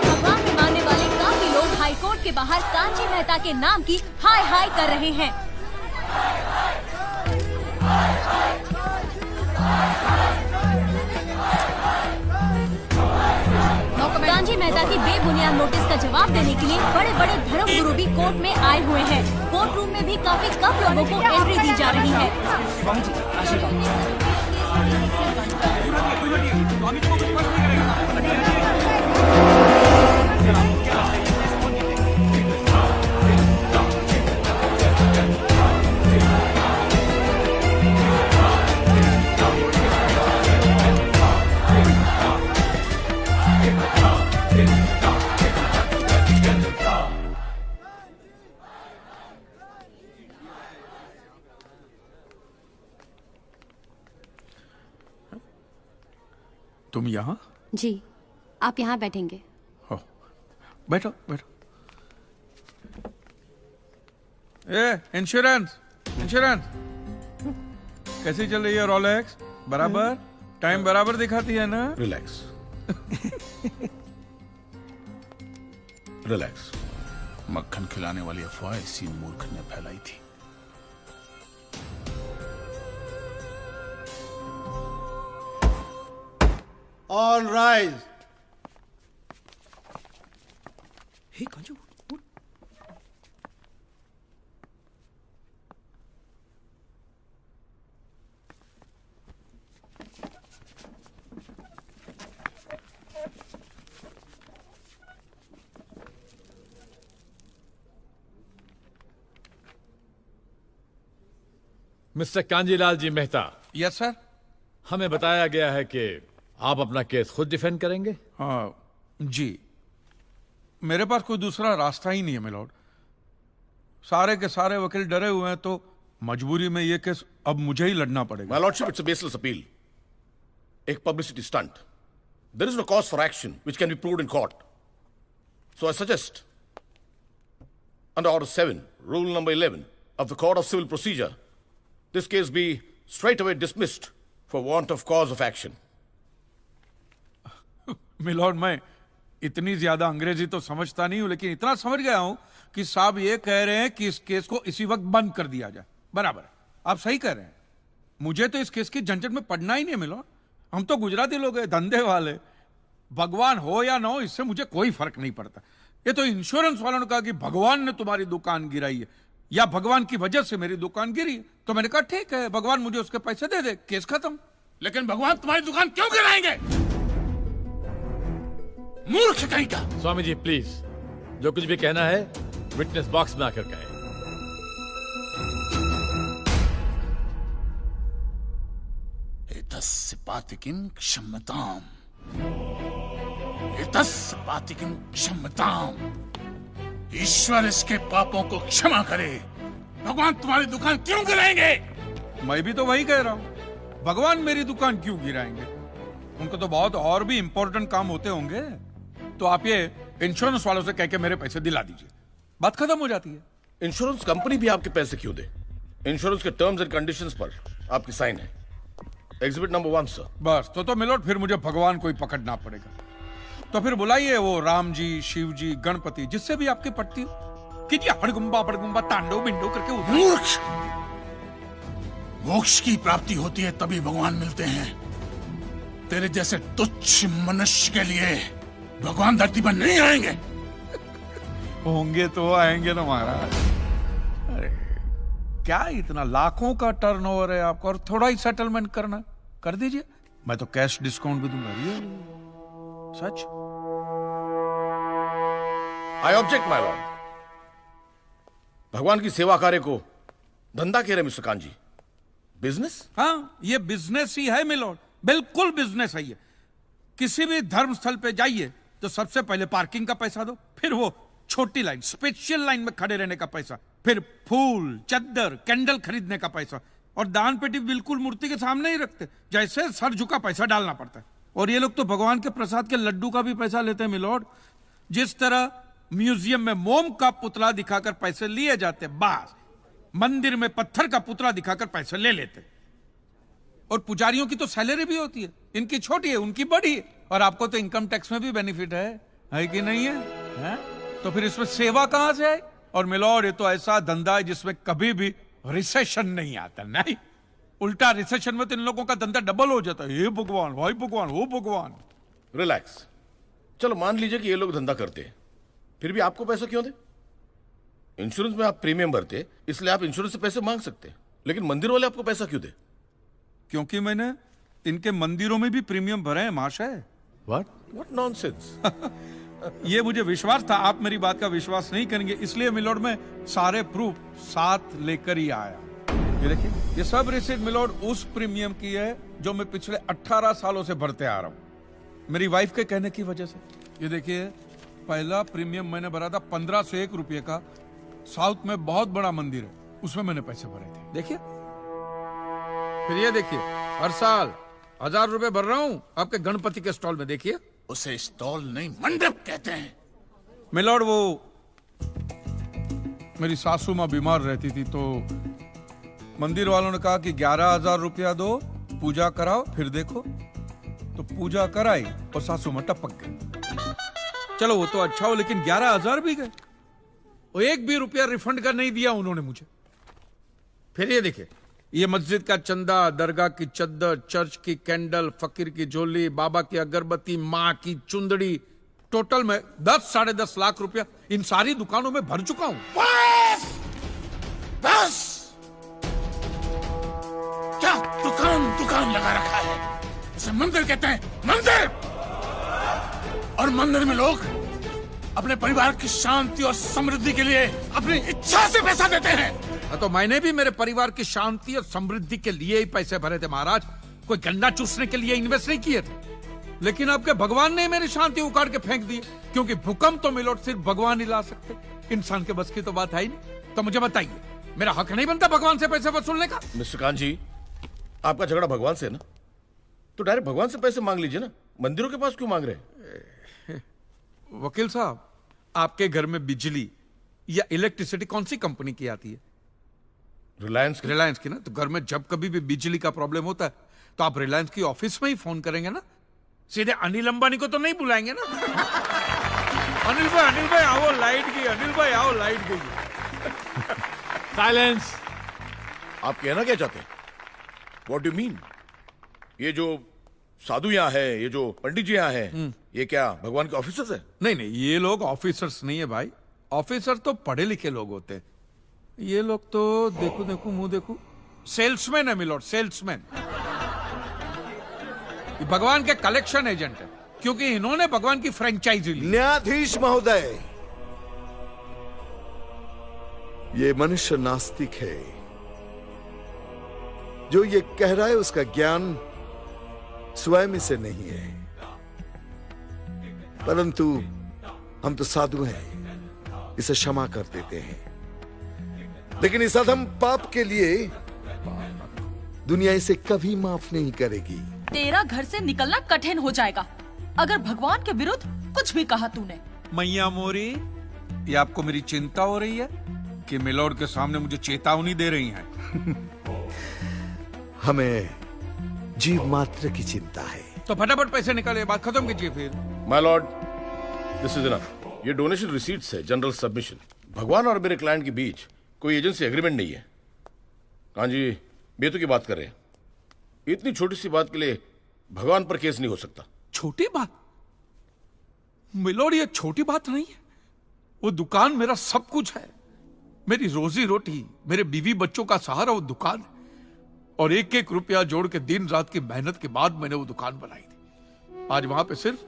भगवान में मानने वाले काफी लोग हाई कोर्ट के बाहर कांजी मेहता के नाम की हाय हाय कर रहे हैं। कांजी मेहता की बेबुनियाद नोटिस का जवाब देने के लिए बड़े बड़े धर्म गुरु भी कोर्ट में आए हुए हैं। कोर्ट रूम में भी काफी कम लोगों को एंट्री दी जा रही है। तुम यहाँ? जी, आप यहाँ बैठेंगे। हो, बैठो बैठो। इंश्योरेंस कैसी चल रही है? रोलेक्स बराबर टाइम बराबर दिखाती है ना? रिलैक्स। रिलैक्स। मक्खन खिलाने वाली अफवाह इसी मूर्ख ने फैलाई थी। All rise. Hey, Kanju. Mister Kanjilal ji Mehta. Yes sir. हमें बताया गया है कि आप अपना केस खुद डिफेंड करेंगे। हाँ जी, मेरे पास कोई दूसरा रास्ता ही नहीं है मिलॉर्ड। सारे के सारे वकील डरे हुए हैं, तो मजबूरी में ये केस अब मुझे ही लड़ना पड़ेगा। My lordship, it's a baseless appeal, एक publicity stunt. there is no cause for action which can be proved in court. So I suggest, under Order 7, Rule number 11 of the Code of Civil Procedure, this case be straightaway dismissed for want of cause of action. Milord, मैं इतनी ज्यादा अंग्रेजी तो समझता नहीं हूं, लेकिन इतना समझ गया हूं कि साहब ये कह रहे हैं कि इस केस को इसी वक्त बंद कर दिया जाए। बराबर, आप सही कह रहे हैं। मुझे तो इस केस की झंझट में पड़ना ही नहीं है मिलॉर्ड। हम तो गुजराती लोग हैं, धंधे वाले। भगवान हो या ना हो, इससे मुझे कोई फर्क नहीं पड़ता। ये तो इंश्योरेंस वालों ने कहा कि भगवान ने तुम्हारी दुकान गिराई है या भगवान की वजह से मेरी दुकान गिरी है, तो मैंने कहा ठीक है, भगवान मुझे उसके पैसे दे दे, केस खत्म। लेकिन भगवान तुम्हारी दुकान क्यों गिराएंगे? मूर्ख कहीं का। स्वामी जी प्लीज, जो कुछ भी कहना है विटनेस बॉक्स में आकर कहें। एतस्य पातिकीं क्षम्यताम्, एतस्य पातिकीं क्षम्यताम्। ईश्वर इसके पापों को क्षमा करे। भगवान तुम्हारी दुकान क्यों गिराएंगे? मैं भी तो वही कह रहा हूं, भगवान मेरी दुकान क्यों गिराएंगे? उनको तो बहुत और भी इंपॉर्टेंट काम होते होंगे। तो आप ये इंश्योरेंस वालों से कह के मेरे पैसे दिला दीजिए, बात खत्म हो जाती है। इंश्योरेंस कंपनी भी आपके पैसे क्यों दे? इंश्योरेंस के टर्म्स एंड कंडीशंस पर आपकी साइन है। Exhibit number 1 sir. बस तो मिलोट, फिर मुझे भगवान को ही पकड़ना पड़ेगा। तो फिर बुलाइए वो राम जी, शिव जी, गणपति, जिससे भी आपकी पट्टी कीजिए। हड़गुम्बा तांडव बिंडो करके मूर्ख! मोक्ष की प्राप्ति होती है तभी भगवान मिलते हैं। तेरे जैसे तुच्छ मनुष्य के लिए भगवान धरती पर नहीं आएंगे। होंगे तो आएंगे ना महाराज। अरे क्या इतना लाखों का टर्नओवर है आपका, और थोड़ा ही सेटलमेंट करना, कर दीजिए। मैं तो कैश डिस्काउंट भी दूंगा। ये सच। I object my lord. भगवान की सेवा कार्य को धंधा कह रहे मिस्टर कांजी? बिजनेस? हाँ, ये बिजनेस ही है मिलोड, बिल्कुल बिजनेस है ये। किसी भी धर्म स्थल पे जाइए तो सबसे पहले पार्किंग का पैसा दो, फिर वो छोटी लाइन, स्पेशल लाइन में खड़े रहने का पैसा, फिर फूल, चद्दर, कैंडल खरीदने का पैसा, और दान पेटी बिल्कुल मूर्ति के सामने ही रखते, जैसे सर झुका पैसा डालना पड़ता है। और ये लोग तो भगवान के प्रसाद के लड्डू का भी पैसा लेते हैं मिलोड। जिस तरह म्यूजियम में मोम का पुतला दिखाकर पैसे लिए जाते, बस मंदिर में पत्थर का पुतला दिखाकर पैसे ले लेते। और पुजारियों की तो सैलरी भी होती है, इनकी छोटी है, उनकी बड़ी है। और आपको तो इनकम टैक्स में भी बेनिफिट है कि नहीं है? तो फिर इसमें सेवा कहां से है? और मिलोड, ये तो ऐसा धंधा है जिसमें कभी भी रिसेशन नहीं आता। नहीं, उल्टा रिसेशन में तो इन लोगों का धंधा डबल हो जाता है। हे भगवान, भाई भगवान, हो भगवान। रिलैक्स। चलो मान लीजिए कि ये लोग धंधा करते हैं, फिर भी आपको पैसे क्यों दे? इंश्योरेंस में आप प्रीमियम भरते, इसलिए आप इंश्योरेंस से पैसे मांग सकते, लेकिन मंदिर वाले आपको पैसा क्यों दे? क्योंकि मैंने इनके मंदिरों में भी प्रीमियम भरे हैं महाशय। What nonsense? ये मुझे विश्वास था, आप मेरी बात का विश्वास नहीं करेंगे, इसलिए मिलोड में सारे प्रूफ साथ लेकर ही आया। ये देखिए, ये सब रिसीट मिलोड उस प्रीमियम की है जो मैं पिछले 18 सालों से भरते आ रहा हूं, मेरी वाइफ के कहने की वजह से। ये देखिए, पहला प्रीमियम मैंने भरा था 1501 रुपये का, साउथ में बहुत बड़ा मंदिर है, उसमें मैंने पैसे भरे थे। देखिए, फिर ये देखिए, हर साल 1000 रुपए भर रहा हूं आपके गणपति के स्टॉल में। देखिए, उसे स्टॉल नहीं मंडप कहते हैं। मिलोड, वो मेरी सासू माँ बीमार रहती थी, तो मंदिर वालों ने कहा कि 11,000 रुपया दो, पूजा कराओ, फिर देखो। तो पूजा कराई और सासू माँ टपक गई। चलो वो तो अच्छा हो, लेकिन 11,000 भी गए, वो एक भी रुपया रिफंड का नहीं दिया उन्होंने मुझे। फिर ये देखिए, ये मस्जिद का चंदा, दरगाह की चद्दर, चर्च की कैंडल, फकीर की झोली, बाबा की अगरबत्ती, माँ की चुंदड़ी, टोटल में 10-10.5 लाख रुपया इन सारी दुकानों में भर चुका हूं। बस! क्या दुकान लगा रखा है? इसे मंदिर कहते हैं, मंदिर! और मंदिर में लोग अपने परिवार की शांति और समृद्धि के लिए अपनी इच्छा से पैसा देते हैं। तो मैंने भी मेरे परिवार की शांति और समृद्धि के लिए ही पैसे भरे थे महाराज, कोई गन्ना चूसने के लिए इन्वेस्ट नहीं किए थे। लेकिन आपके भगवान ने मेरी शांति उखाड़ के फेंक दी, क्योंकि भूकंप तो मिलोट सिर्फ भगवान ही ला सकते, इंसान के बस की तो बात है ही नहीं। तो मुझे बताइए, मेरा हक नहीं बनता भगवान से पैसे वसूलने का? मिस्टर कांजी, आपका झगड़ा भगवान से है ना, तो डायरेक्ट भगवान से पैसे मांग लीजिए ना, मंदिरों के पास क्यों मांग रहे हैं? वकील साहब, आपके घर में बिजली या इलेक्ट्रिसिटी कौन सी कंपनी की आती है? रिलायंस की ना। तो घर में जब कभी भी बिजली का प्रॉब्लम होता है तो आप रिलायंस की ऑफिस में ही फोन करेंगे ना, सीधे अनिल अंबानी को तो नहीं बुलाएंगे ना। अनिल भाई आओ लाइट गई, अनिल भाई आओ लाइट गई। साइलेंस। आप कहना क्या चाहते हैं? What do mean? ये जो साधु यहाँ है, ये जो पंडित जी यहाँ है, ये क्या भगवान के ऑफिसर्स है? नहीं, ये लोग ऑफिसर्स नहीं है भाई। ऑफिसर तो पढ़े लिखे लोग होते हैं। ये लोग तो देखो मुंह देखो, सेल्समैन है मिलोड, सेल्समैन। भगवान के कलेक्शन एजेंट है, क्योंकि इन्होंने भगवान की फ्रेंचाइजी ली। न्यायाधीश महोदय, ये मनुष्य नास्तिक है। जो ये कह रहा है उसका ज्ञान स्वयं से नहीं है, परंतु हम तो साधु हैं, इसे क्षमा कर देते हैं। लेकिन इस अधम पाप के लिए दुनिया इसे कभी माफ नहीं करेगी। तेरा घर से निकलना कठिन हो जाएगा अगर भगवान के विरुद्ध कुछ भी कहा तूने। मैया मोरी, ये आपको मेरी चिंता हो रही है कि मिलोड के सामने मुझे चेतावनी दे रही हैं? हमें जीव मात्र की चिंता है। तो फटाफट पैसे निकाले, बात खत्म कीजिए फिर। My Lord, this is enough. ये डोनेशन रिसीट्स है, जनरल सबमिशन। भगवान और मेरे क्लाइंट के बीच कोई एजेंसी एग्रीमेंट नहीं है। कांजी बेतु की बात कर रहे हैं। इतनी छोटी सी बात के लिए भगवान पर केस नहीं हो सकता। छोटी बात मिलोड, ये छोटी बात नहीं है। वो दुकान मेरा सब कुछ है, मेरी रोजी रोटी, मेरे बीवी बच्चों का सहारा वो दुकान है। और एक एक रुपया जोड़ के दिन रात की मेहनत के बाद मैंने वो दुकान बनाई थी। आज वहां पे सिर्फ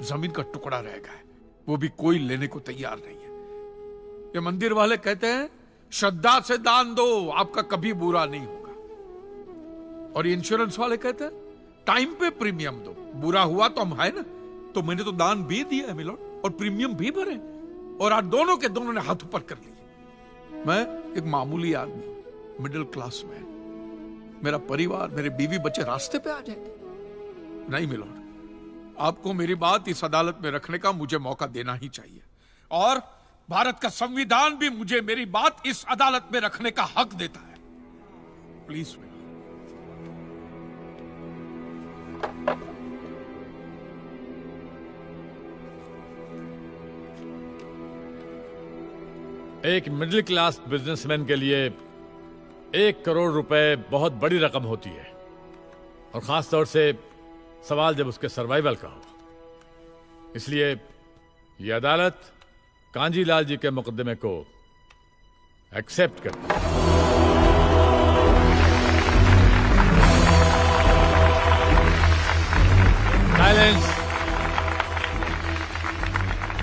जमीन का टुकड़ा रह गया है, वो भी कोई लेने को तैयार नहीं है। ये मंदिर वाले कहते हैं श्रद्धा से दान दो, आपका कभी बुरा नहीं होगा। और ये इंश्योरेंस वाले कहते हैं टाइम पे प्रीमियम दो, बुरा हुआ तो हम है ना। तो मैंने तो दान भी दिया है मिलोड, और प्रीमियम भी भरे, और आज दोनों के दोनों ने हाथ ऊपर कर लिए। मैं एक मामूली आदमी, मिडिल क्लास मैन, मेरा परिवार, मेरे बीवी बच्चे रास्ते पे आ जाएंगे। नहीं मिलोड, आपको मेरी बात इस अदालत में रखने का मुझे मौका देना ही चाहिए। और भारत का संविधान भी मुझे मेरी बात इस अदालत में रखने का हक देता है। प्लीज एक मिडिल क्लास बिजनेसमैन के लिए 1 करोड़ रुपए बहुत बड़ी रकम होती है, और खास तौर से सवाल जब उसके सर्वाइवल का हो। इसलिए यह अदालत कांजीलाल जी के मुकदमे को एक्सेप्ट करती है। साइलेंस।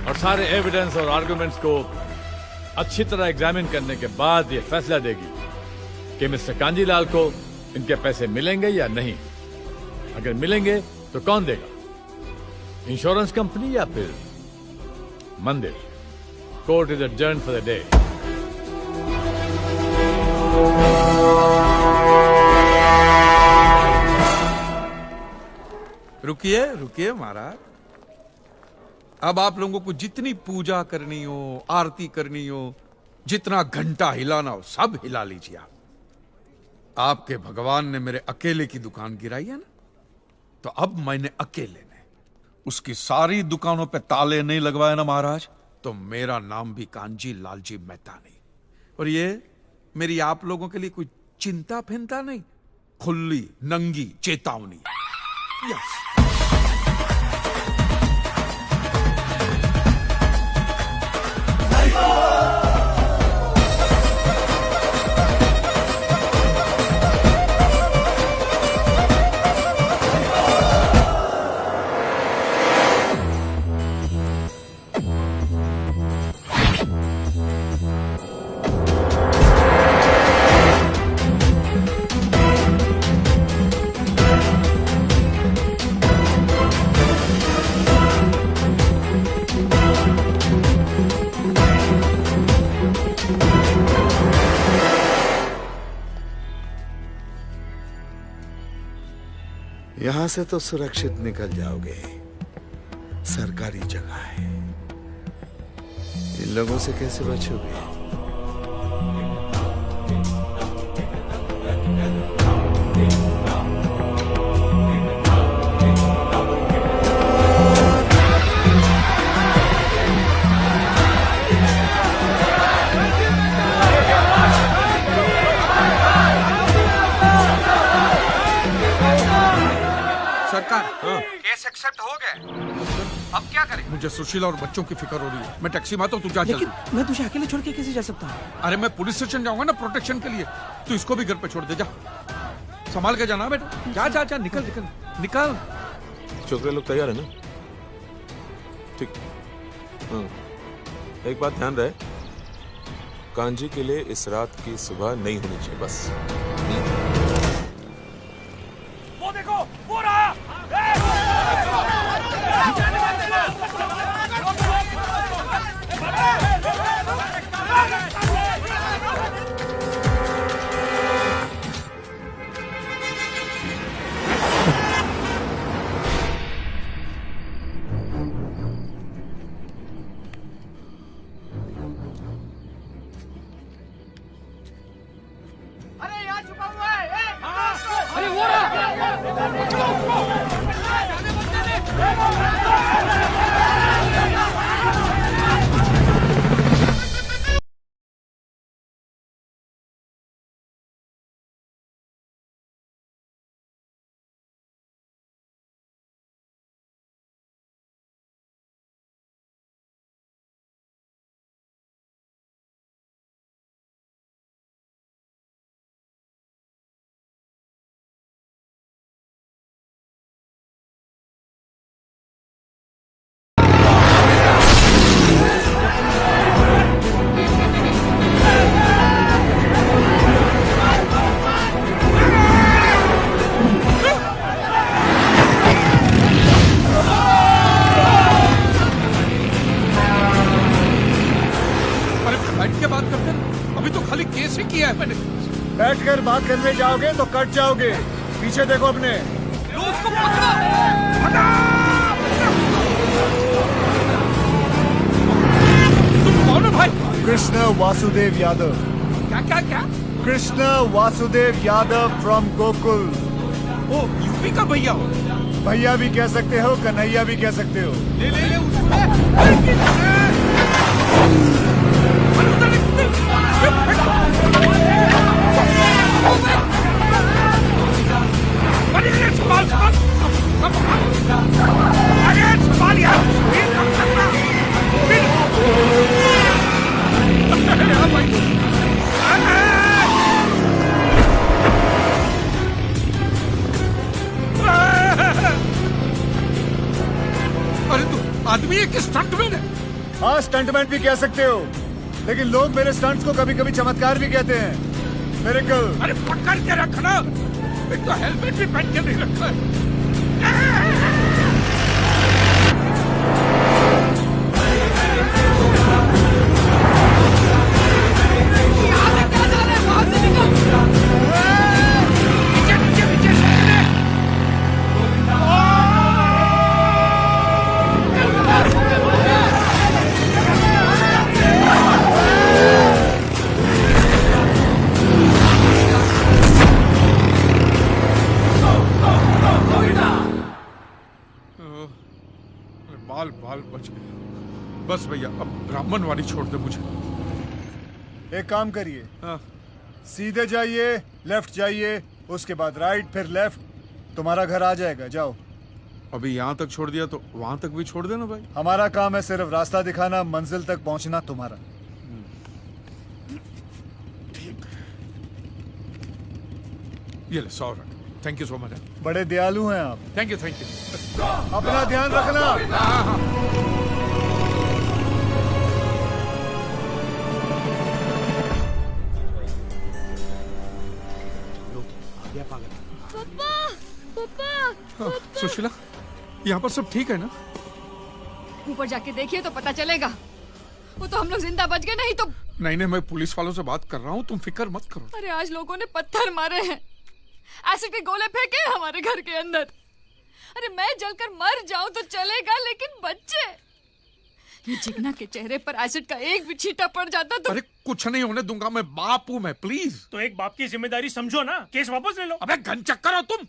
और सारे एविडेंस और आर्गुमेंट्स को अच्छी तरह एग्जामिन करने के बाद यह फैसला देगी कि मिस्टर कांजीलाल को इनके पैसे मिलेंगे या नहीं। अगर मिलेंगे तो कौन देगा, इंश्योरेंस कंपनी या फिर मंदिर? Court is adjourned for the day. रुकिए महाराज। अब आप लोगों को जितनी पूजा करनी हो, आरती करनी हो, जितना घंटा हिलाना हो, सब हिला लीजिए आप। आपके भगवान ने मेरे अकेले की दुकान गिराई है ना, तो अब मैंने अकेले ने उसकी सारी दुकानों पे ताले नहीं लगवाए ना महाराज, तो मेरा नाम भी कांजी लालजी मेहता नहीं। और ये मेरी आप लोगों के लिए कोई चिंता फिंता नहीं, खुली नंगी चेतावनी। यस। यहां से तो सुरक्षित निकल जाओगे, सरकारी जगह है, इन लोगों से कैसे बचोगे? केस एक्सेप्ट हो गए, अब क्या करें? मुझे सुशीला और बच्चों की फिक्र हो रही है। मैं टैक्सी में आता हूँ, तू जा जल्दी। मैं तुझे अकेले छोड़ के कैसे जा सकता हूँ? अरे मैं पुलिस स्टेशन जाऊंगा ना प्रोटेक्शन के लिए, तू इसको भी घर पे छोड़ दे। जा, संभाल के जाना बेटा। जा जा जा, निकल निकल निकल। छोकरे लोग तैयार है ना? ठीक। हाँ, एक बात ध्यान रहे, कांजी के लिए इस रात की सुबह नहीं होनी चाहिए बस। वो देखो, वो रहा। अरे यहाँ छुपा हुआ है। अरे वो रहा। बैठकर बात करने जाओगे तो कट जाओगे। पीछे देखो अपने। उसको पकड़ो। तुम कौन हो भाई? कृष्ण वासुदेव यादव। क्या क्या क्या? कृष्ण वासुदेव यादव फ्रॉम गोकुल। ओ यूपी का भैया हो? भैया भी कह सकते हो, कन्हैया भी कह सकते हो। ले ले ले उसको। अरे तू आदमी है कि स्टंटमैन है? हाँ, स्टंटमैन भी कह सकते हो, लेकिन लोग मेरे स्टंट्स को कभी कभी चमत्कार भी कहते हैं। मिरेकल। अरे पकड़ के रखना, एक तो हेलमेट भी पहन के नहीं रखा है। बाल बच गया। बस भैया अब ब्राह्मणवाड़ी छोड़ दे मुझे। एक काम करिए, सीधे जाइए, लेफ्ट जाइए, उसके बाद राइट, फिर लेफ्ट, तुम्हारा घर आ जाएगा। जाओ। अभी यहाँ तक छोड़ दिया तो वहां तक भी छोड़ देना भाई। हमारा काम है सिर्फ रास्ता दिखाना, मंजिल तक पहुंचना तुम्हारा। ये ले 100 run. Thank you so much. बड़े दयालु हैं आप। Thank you thank you. अपना ध्यान रखना। पापा, सुशीला, यहाँ पर सब ठीक है ना? ऊपर जाके देखिए तो पता चलेगा। वो तो हम लोग जिंदा बच गए, नहीं तो। नहीं, मैं पुलिस वालों से बात कर रहा हूँ, तुम फिक्र मत करो। अरे आज लोगों ने पत्थर मारे हैं, एसिड के गोले फेंके हमारे घर के अंदर, अरे मैं जलकर मर जाऊं तो चलेगा, लेकिन बच्चे, ये जिगना के चेहरे पर एसिड का एक भी छींटा पड़ जाता तो। अरे कुछ नहीं होने दूंगा, मैं बाप हूं मैं, प्लीज। तो एक बाप की जिम्मेदारी समझो ना, केस वापस ले लो। अबे घन चक्कर हो तुम,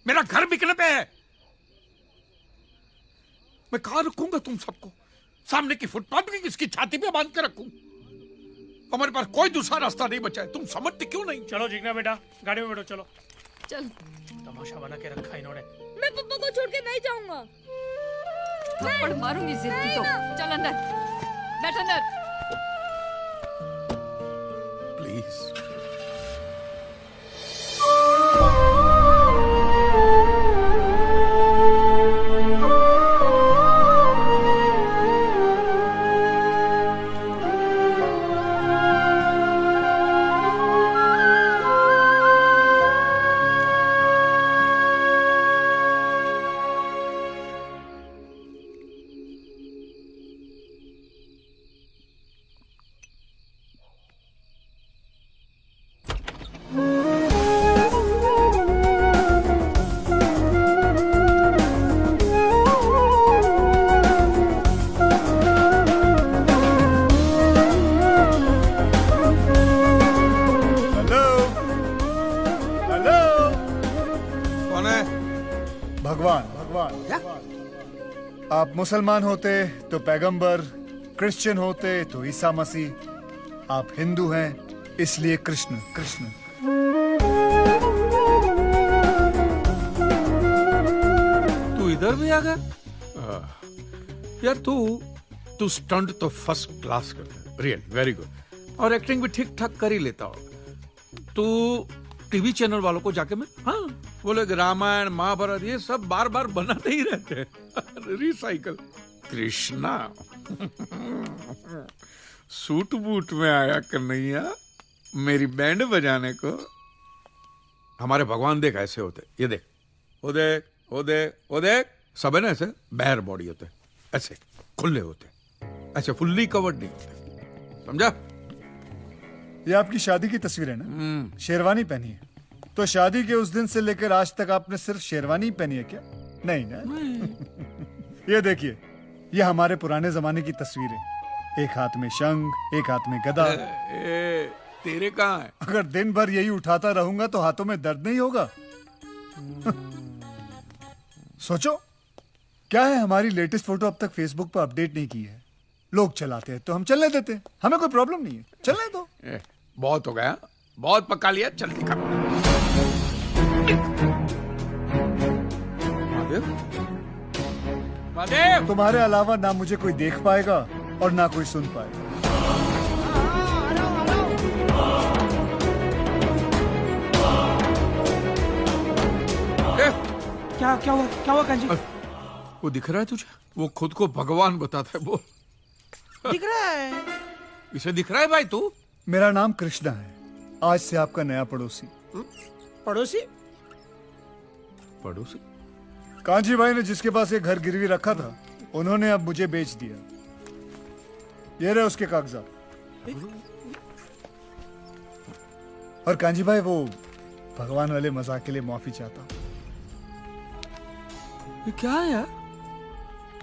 मेरा घर बिकने पे है। मैं कहां रखूंगा तुम सबको? सामने की फुटपाथ की किसकी छाती पे बांध के रखूं? हमारे पास कोई दूसरा रास्ता नहीं बचा है, तुम समझते क्यों नहीं? चलो जिगना बेटा, गाड़ी में बैठो, चलो। चल। तमाशा बना के रखा इन्होंने। मैं पापा को छोड़ के नहीं जाऊंगा। थप्पड़ मारूंगी जिद की तो। चल अंदर, बैठ अंदर। प्लीज। आप मुसलमान होते तो पैगंबर, क्रिश्चियन होते तो ईसा मसीह, आप हिंदू हैं इसलिए कृष्ण। कृष्ण। तू इधर भी आ गया? यार तू स्टंट तो फर्स्ट क्लास करता है, रियल वेरी गुड, और एक्टिंग भी ठीक ठाक कर ही लेता हो। तू टीवी चैनल वालों को जाके मैं बोले रामायण महाभारत ये सब बार बार बनाते ही रहते हैं, रिसाइकल। कृष्णा सूट बूट में आया कन्हैया मेरी बैंड बजाने को। हमारे भगवान देख ऐसे होते, ये देख, वो देख, वो देख, वो देख, सब है ना ऐसे बैर बॉडी होते, ऐसे खुले होते, ऐसे फुल्ली कवर्ड नहीं होते, समझा? ये आपकी शादी की तस्वीर है ना? शेरवानी पहनी है, तो शादी के उस दिन से लेकर आज तक आपने सिर्फ शेरवानी पहनी है क्या? नहीं ना? ये देखिए, ये हमारे पुराने जमाने की तस्वीर है। एक हाथ में शंख, एक हाथ में गदा। तेरे कहाँ है? अगर दिन भर यही उठाता रहूंगा तो हाथों में दर्द नहीं होगा? सोचो, क्या है हमारी लेटेस्ट फोटो अब तक फेसबुक पर अपडेट नहीं की है। लोग चलाते हैं तो हम चलने देते हैं, हमें कोई प्रॉब्लम नहीं है, चलने दो। बहुत हो गया, बहुत पका लिया, जल्दी कर। महादेव, तुम्हारे अलावा ना मुझे कोई देख पाएगा और ना कोई सुन पाएगा। क्या हुआ कांजी? वो दिख रहा है तुझे? वो खुद को भगवान बताता है, वो दिख रहा है। इसे दिख रहा है भाई तू? मेरा नाम कृष्णा है, आज से आपका नया पड़ोसी। पड़ोसी? पड़ोसी? कांजी भाई ने जिसके पास एक घर गिरवी रखा था, उन्होंने अब मुझे बेच दिया। ये रहे उसके कागजात। और कांजी भाई, वो भगवान वाले मजाक के लिए माफी चाहता हूँ। ये क्या है यार?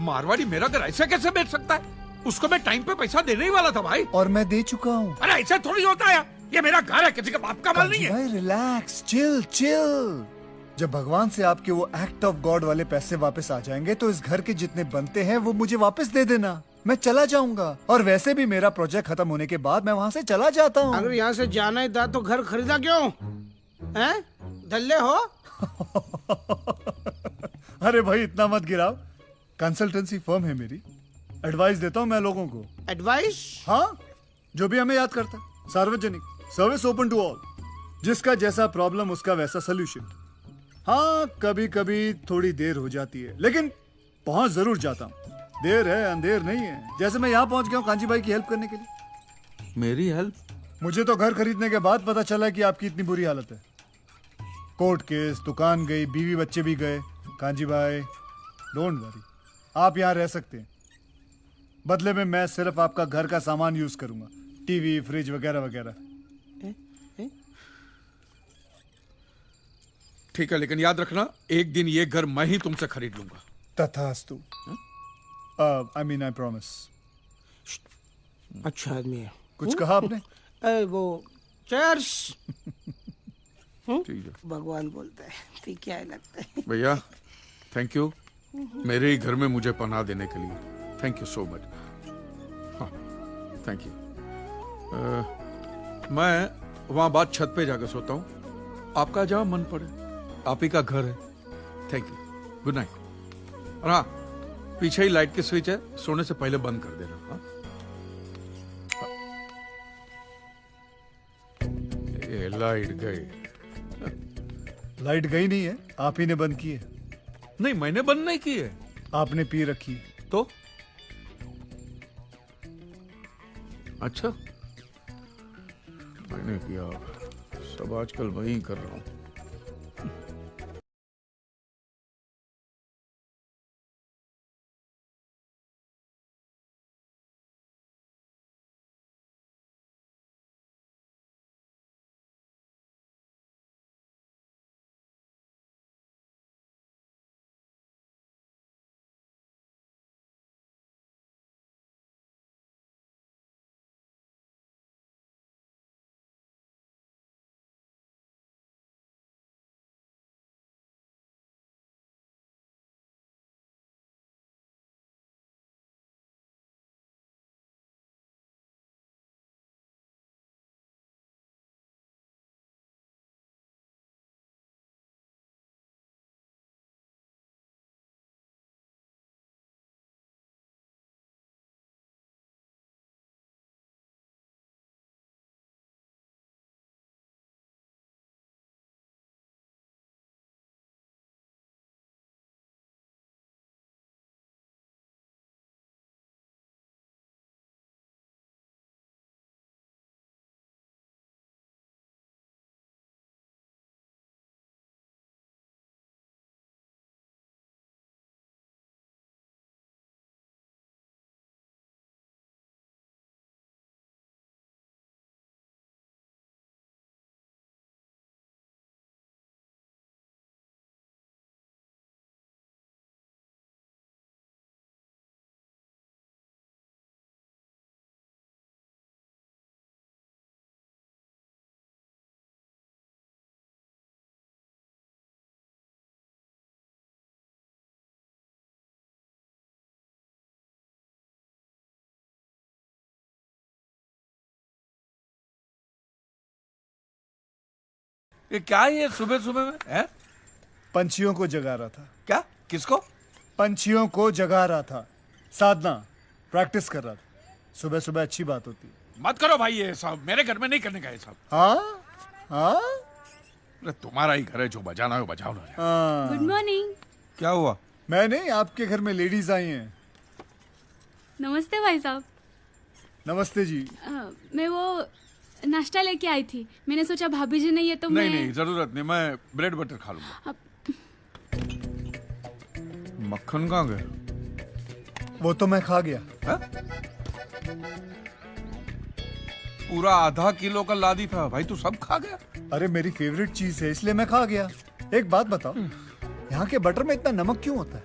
मारवाड़ी मेरा घर ऐसे कैसे बेच सकता है? उसको मैं टाइम पे पैसा देने ही वाला था भाई। और मैं दे चुका हूँ। अरे ऐसे थोड़ी होता है, ये मेरा घर है, किसी का बाप का माल नहीं है। भाई रिलैक्स, चिल चिल। जब भगवान से आपके वो एक्ट ऑफ गॉड वाले पैसे वापस आ जाएंगे तो इस घर के जितने बनते हैं वो मुझे वापस दे देना। मैं चला जाऊंगा, और वैसे भी मेरा प्रोजेक्ट खत्म होने के बाद मैं वहाँ से चला जाता हूँ। अगर यहाँ से जाना ही था तो घर खरीदा क्यों? हैं? धल्ले हो? अरे भाई इतना मत गिराओ, कंसल्टेंसी फर्म है मेरी, एडवाइस देता हूँ मैं लोगों को। एडवाइस? हाँ, जो भी हमें याद करता, सार्वजनिक, सर्विस ओपन टू ऑल, जिसका जैसा प्रॉब्लम उसका वैसा सोल्यूशन। हाँ, कभी कभी थोड़ी देर हो जाती है, लेकिन पहुंच जरूर जाता हूँ। देर है अंधेर नहीं है। जैसे मैं यहाँ पहुंच गया हूँ कांजी भाई की हेल्प करने के लिए। मेरी हेल्प? मुझे तो घर खरीदने के बाद पता चला कि आपकी इतनी बुरी हालत है। कोर्ट केस, दुकान गई, बीवी बच्चे भी गए। कांजी भाई डोंट वरी, आप यहाँ रह सकते हैं। बदले में मैं सिर्फ आपका घर का सामान यूज करूंगा, टीवी, फ्रिज वगैरह वगैरह। ठीक है, लेकिन याद रखना एक दिन ये घर मैं ही तुमसे खरीद लूंगा। तथास्तु। I mean I promise. अच्छा आदमी है। कुछ कहा आपने? वो चर्च। ठीक है। भगवान बोलता है ठीक क्या है लगता है। भैया थैंक यू, मेरे ही घर में मुझे पनाह देने के लिए। Thank you so much. हाँ थैंक यू। मैं वहां बाद छत पे जाकर सोता हूँ, आपका जहां मन पड़े, आप ही का घर है। Thank you, good night. और हाँ, पीछे ही लाइट की स्विच है, सोने से पहले बंद कर देना। हाँ? ये लाइट गई। लाइट गई नहीं है, आप ही ने बंद की है। नहीं, मैंने बंद नहीं की है। आपने पी रखी तो? अच्छा, मैंने किया। सब आजकल वही कर रहा हूं। ये क्या है ये सुबह सुबह में है? पंछियों को जगा रहा था। क्या? किसको? पंछियों को जगा रहा था। साधना, प्रैक्टिस कर रहा था। सुबह सुबह अच्छी बात होती है। मत करो भाई ये सब, मेरे घर में नहीं करने का ये सब। हाँ हाँ, अरे तुम्हारा ही घर है, जो बजाना है बजाओ ना। हाँ। Good morning. क्या हुआ? मैं नहीं, आपके घर में लेडीज आई हैं। नमस्ते भाई साहब। नमस्ते जी। मैं वो नाश्ता लेके आई थी, मैंने सोचा भाभी जी नहीं है तो नहीं मैं... नहीं जरूरत नहीं, मैं ब्रेड बटर खा लूंगा। मक्खन कहाँ गया? वो तो मैं खा गया। है? पूरा आधा किलो का लादी था भाई, तू सब खा गया? अरे मेरी फेवरेट चीज है इसलिए मैं खा गया। एक बात बताओ, यहाँ के बटर में इतना नमक क्यों होता है?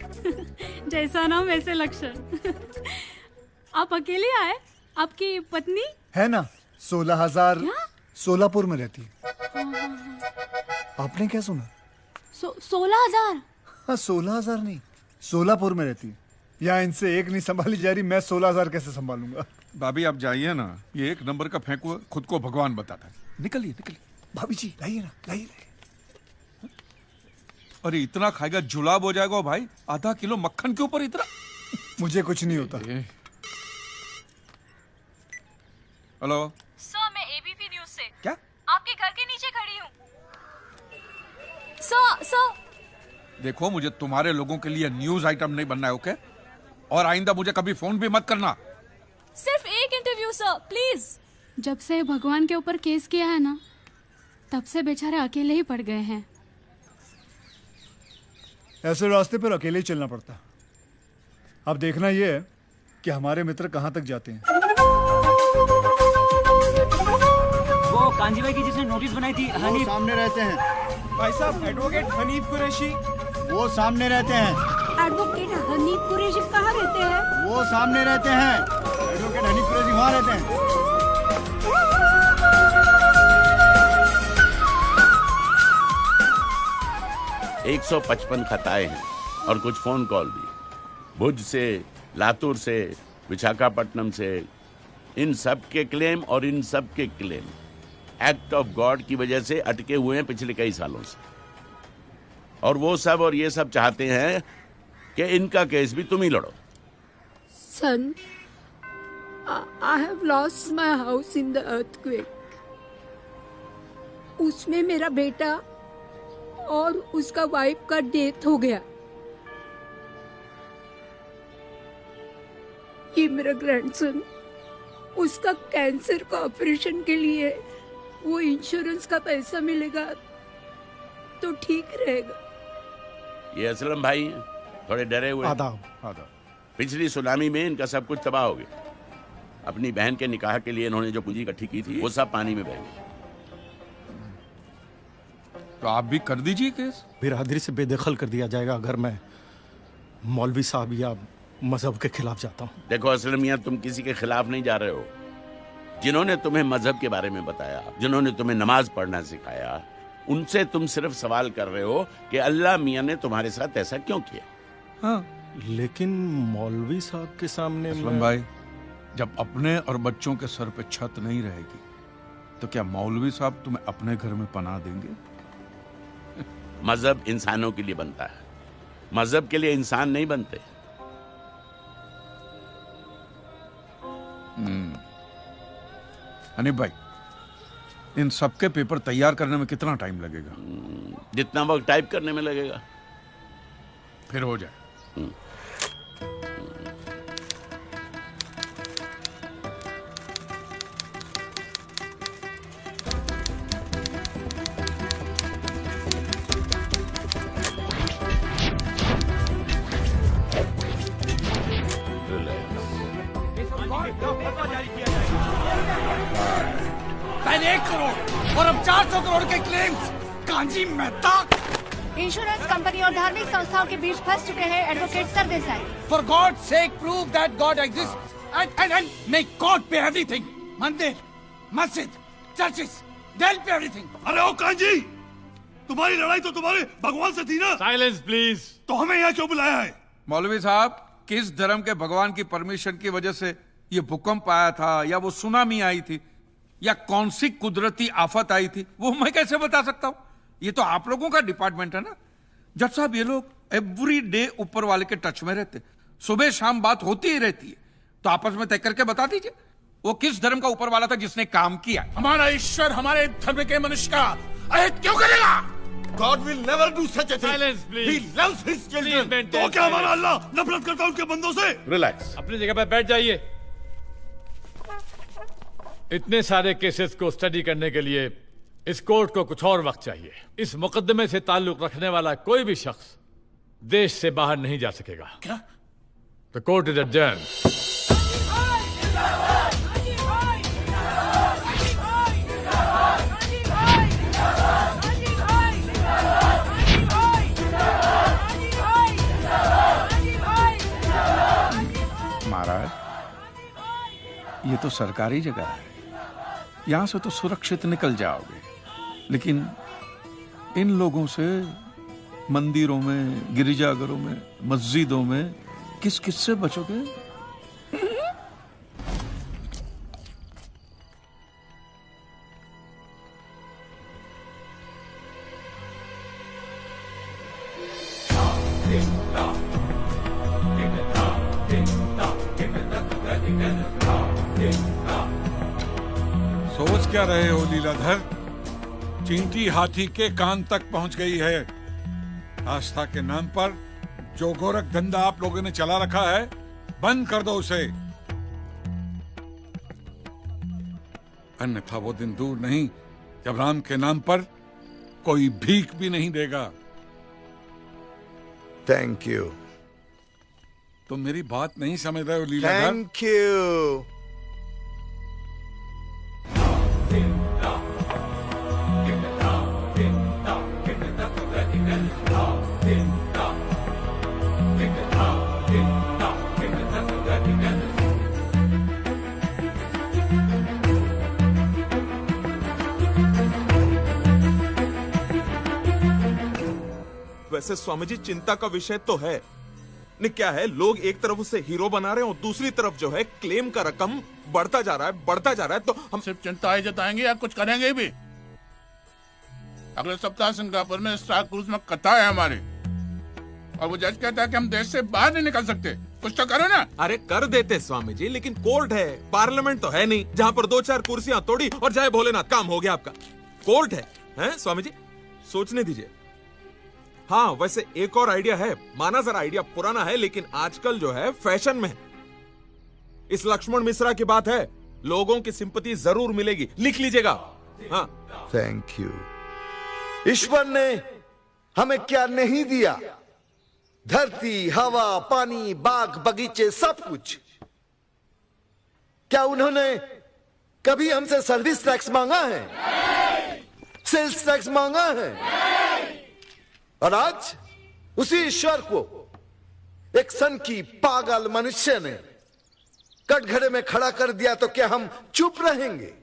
जैसा नाम वैसे लक्षण। आप अकेले आए? आपकी पत्नी है ना, 16,000 सोलापुर में रहती है। आपने क्या सुना? 16,000? हाँ 16,000 नहीं, सोलापुर में रहती है। यहाँ इनसे एक नहीं संभाली जा रही, मैं 16,000 कैसे संभालूंगा? भाभी आप जाइए ना, ये एक नंबर का फेंकू खुद को भगवान बताता है। निकलिए निकलिए। भाभी जी लाइए ना, लाइए। अरे इतना खाएगा जुलाब हो जाएगा भाई, आधा किलो मक्खन के ऊपर इतना। मुझे कुछ नहीं होता। हेलो सर, मैं एबीपी न्यूज से। क्या? आपके घर के नीचे खड़ी हूँ। सर देखो, मुझे तुम्हारे लोगों के लिए न्यूज आइटम नहीं बनना है, ओके? और आइंदा मुझे कभी फोन भी मत करना। सिर्फ एक इंटरव्यू सर, प्लीज। जब से भगवान के ऊपर केस किया है ना, तब से बेचारे अकेले ही पड़ गए हैं। ऐसे रास्ते पर अकेले ही चलना पड़ता है। अब देखना यह है कि हमारे मित्र कहां तक जाते हैं। वो कांजी भाई की जिसने नोटिस बनाई थी वो हनीफ सामने रहते हैं। भाई साहब एडवोकेट हनीफ कुरैशी वो सामने रहते हैं। एडवोकेट हनीफ कुरैशी कहाँ रहते हैं? वो सामने रहते हैं। एडवोकेट हनीफ कुरैशी वहाँ रहते हैं। 155 खताएं हैं और कुछ फोन कॉल भी, भुज से, लातूर से, विशाखापट्टनम से। इन सब के क्लेम और इन सब के क्लेम एक्ट ऑफ गॉड की वजह से अटके हुए हैं पिछले कई सालों से। और वो सब और ये सब चाहते हैं कि इनका केस भी तुम ही लड़ो। Son, I have lost my house in the earthquake. उसमें मेरा बेटा और उसका वाइफ का डेथ हो गया। ये मेरा ग्रैंडसन, उसका कैंसर का ऑपरेशन के लिए वो इंश्योरेंस का पैसा मिलेगा तो ठीक रहेगा। ये असलम भाई हैं, थोड़े डरे हुए। आदाब आदाब। पिछली सुनामी में इनका सब कुछ तबाह हो गया। अपनी बहन के निकाह के लिए इन्होंने जो पूंजी इकट्ठी की थी वो सब पानी में बह गई। तो आप भी कर दीजिए केस। बिरादरी से बेदखल कर दिया जाएगा अगर मैं मौलवी साहब या मजहब के खिलाफ जाता हूँ। देखो असलम मियां, तुम किसी के खिलाफ नहीं जा रहे हो। जिन्होंने तुम्हें मजहब के बारे में बताया, जिन्होंने तुम्हें नमाज पढ़ना सिखाया, उनसे तुम सिर्फ सवाल कर रहे हो कि अल्लाह मियां ने तुम्हारे साथ ऐसा क्यों किया। हाँ, लेकिन मौलवी साहब के सामने असलम भाई, जब अपने और बच्चों के सर पे छत नहीं रहेगी तो क्या मौलवी साहब तुम्हें अपने घर में पनाह देंगे? मजहब इंसानों के लिए बनता है, मजहब के लिए इंसान नहीं बनते। हनीफ भाई, इन सबके पेपर तैयार करने में कितना टाइम लगेगा? जितना वक्त टाइप करने में लगेगा। फिर हो जाए। पहले 1 करोड़ और अब 400 करोड़ के claims kanji Mehta. Insurance company और धार्मिक संस्थाओं के बीच फंस चुके हैं advocate Sardesai. For God's sake, prove that God exists and make God pay everything. मंदिर, मस्जिद, चर्चेस, they'll pay everything. अरे ओ कांजी, तुम्हारी लड़ाई तो तुम्हारे भगवान से थी ना? Silence please. तो हमें यहाँ क्यों बुलाया है? मौलवी साहब, किस धर्म के भगवान की परमिशन की वजह से ये भूकंप आया था, या वो सुनामी आई थी, या कौन सी कुदरती आफत आई थी, वो मैं कैसे बता सकता हूं? ये तो आप लोगों का डिपार्टमेंट है ना। जज साहब, ये लोग एवरी डे ऊपर वाले के टच में रहते, सुबह शाम बात होती ही रहती है। तो आपस में तय करके बता दीजिए वो किस धर्म का ऊपर वाला था जिसने काम किया। हमारा ईश्वर हमारे धर्म के मनुष्य का अहित क्यों करेगा? God will never do such a thing. Silence, please. He loves his children. Please तो क्या हमारा अल्लाह नफरत करता है उनके बंदों से? रिलैक्स, अपनी जगह पर बैठ जाइए। इतने सारे केसेस को स्टडी करने के लिए इस कोर्ट को कुछ और वक्त चाहिए। इस मुकदमे से ताल्लुक रखने वाला कोई भी शख्स देश से बाहर नहीं जा सकेगा। क्या? The court is adjourned. महाराज, ये तो सरकारी जगह है, यहां से तो सुरक्षित निकल जाओगे, लेकिन इन लोगों से मंदिरों में, गिरिजाघरों में, मस्जिदों में किस किस से बचोगे? सोच क्या रहे हो लीलाधर? चींटी हाथी के कान तक पहुंच गई है। आस्था के नाम पर जो गोरख धंधा आप लोगों ने चला रखा है, बंद कर दो उसे, अन्यथा वो दिन दूर नहीं जब राम के नाम पर कोई भीख भी नहीं देगा। Thank you. तुम मेरी बात नहीं समझ रहे हो लीलाधर। Thank you. वैसे स्वामी जी चिंता का विषय तो है नहीं, क्या है, लोग एक तरफ उसे हीरो बना रहे हैं और दूसरी तरफ जो है क्लेम का रकम बढ़ता जा रहा है, तो हम सिर्फ चिंता ही जताएंगे या कुछ करेंगे भी? अगले सप्ताह सिंगापुर में स्टार क्रूज में कथा है हमारी, और वो जज कहता है कि हम देश से बाहर नहीं निकल सकते। कुछ तो करो ना। अरे कर देते स्वामी जी, लेकिन कोर्ट है, पार्लियामेंट तो है नहीं जहाँ पर 2-4 कुर्सियां तोड़ी और जय भोलेनाथ, काम हो गया आपका। कोर्ट है स्वामी जी, सोचने दीजिए। हाँ वैसे एक और आइडिया है, माना जरा आइडिया पुराना है लेकिन आजकल जो है फैशन में है। इस लक्ष्मण मिश्रा की बात है, लोगों की सिंपैथी जरूर मिलेगी, लिख लीजिएगा। हाँ थैंक यू। ईश्वर ने हमें क्या नहीं दिया? धरती, हवा, पानी, बाग, बगीचे, सब कुछ। क्या उन्होंने कभी हमसे सर्विस टैक्स मांगा है? सेल्स टैक्स मांगा है? और आज उसी ईश्वर को एक सन की पागल मनुष्य ने कटघरे में खड़ा कर दिया, तो क्या हम चुप रहेंगे?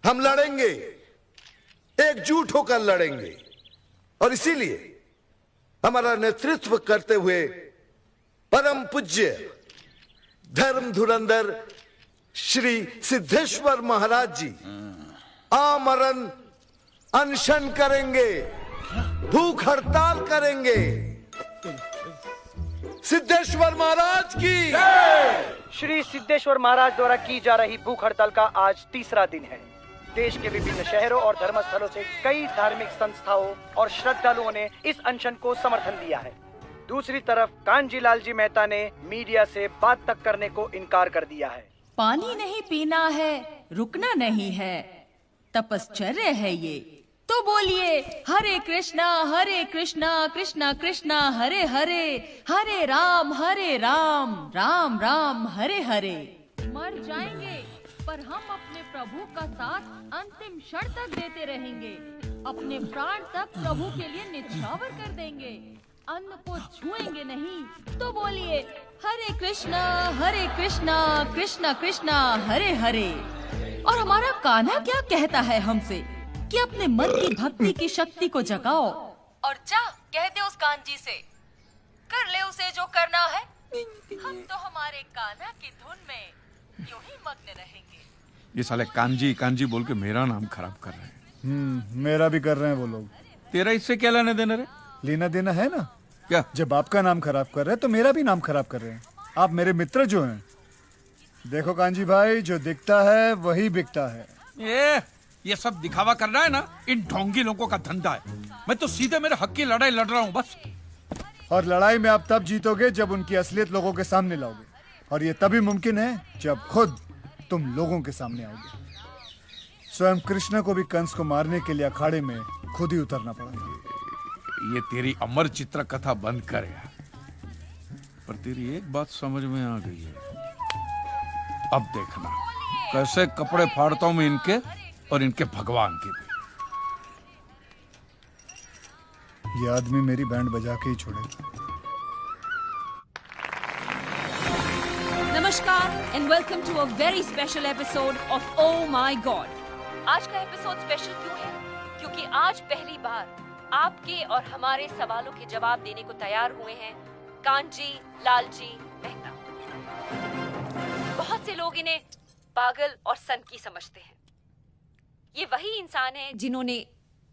हम लड़ेंगे, एकजुट होकर लड़ेंगे। और इसीलिए हमारा नेतृत्व करते हुए परम पूज्य धर्म धुरंधर श्री सिद्धेश्वर महाराज जी आमरण अनशन करेंगे, भूख हड़ताल करेंगे। सिद्धेश्वर महाराज की। श्री सिद्धेश्वर महाराज द्वारा की जा रही भूख हड़ताल का आज तीसरा दिन है। देश के विभिन्न शहरों और धर्मस्थलों से कई धार्मिक संस्थाओं और श्रद्धालुओं ने इस अनशन को समर्थन दिया है। दूसरी तरफ कांजीलाल जी मेहता ने मीडिया से बात तक करने को इनकार कर दिया है। पानी नहीं पीना है, रुकना नहीं है, तपश्चर्या है ये। तो बोलिए हरे कृष्णा कृष्णा कृष्णा हरे हरे, हरे राम राम राम हरे हरे। मर जाएंगे पर हम अपने प्रभु का साथ अंतिम क्षण तक देते रहेंगे। अपने प्राण तक प्रभु के लिए निछावर कर देंगे, अन्न को छुएंगे नहीं। तो बोलिए हरे कृष्णा कृष्णा कृष्णा हरे हरे। और हमारा कान्हा क्या कहता है हमसे कि अपने मन की भक्ति की शक्ति को जगाओ और जा कह दे उस कांजी से, कर ले उसे जो करना है। हम तो हमारे कान्हा की धुन में यूं ही मग्न रहेंगे। ये साले कांजी बोल के मेरा नाम खराब कर रहे हैं। मेरा भी कर रहे हैं वो लोग। तेरा इससे क्या लेना देना रे? लेना देना है ना। क्या? जब आपका नाम खराब कर रहे हैं तो मेरा भी नाम खराब कर रहे हैं। आप मेरे मित्र जो हैं। देखो कांजी भाई, जो दिखता है वही बिकता है। ये सब दिखावा करना है ना, इन ढोंगी लोगों का धंधा है। मैं तो सीधे मेरे हक की लड़ाई लड़ रहा हूँ बस। और लड़ाई में आप तब जीतोगे जब उनकी असलियत लोगों के सामने लाओगे, और ये तभी मुमकिन है जब खुद तुम लोगों के सामने आओगे। स्वयं कृष्ण को भी कंस को मारने के लिए अखाड़े में खुद ही उतरना पड़ा। ये तेरी अमर चित्र कथा बंद कर यार। पर तेरी एक बात समझ में आ गई है। अब देखना कैसे कपड़े फाड़ता हूं मैं इनके और इनके भगवान के भी। ये आदमी मेरी बैंड बजा के ही छोड़ेगा। नमस्कार and welcome to a very special episode of oh my god. आज का एपिसोड स्पेशल क्यों है? क्योंकि आज पहली बार आपके और हमारे सवालों के जवाब देने को तैयार हुए हैं कांजी लालजी मेहता। बहुत से लोग इन्हें पागल और सनकी समझते हैं। ये वही इंसान है जिन्होंने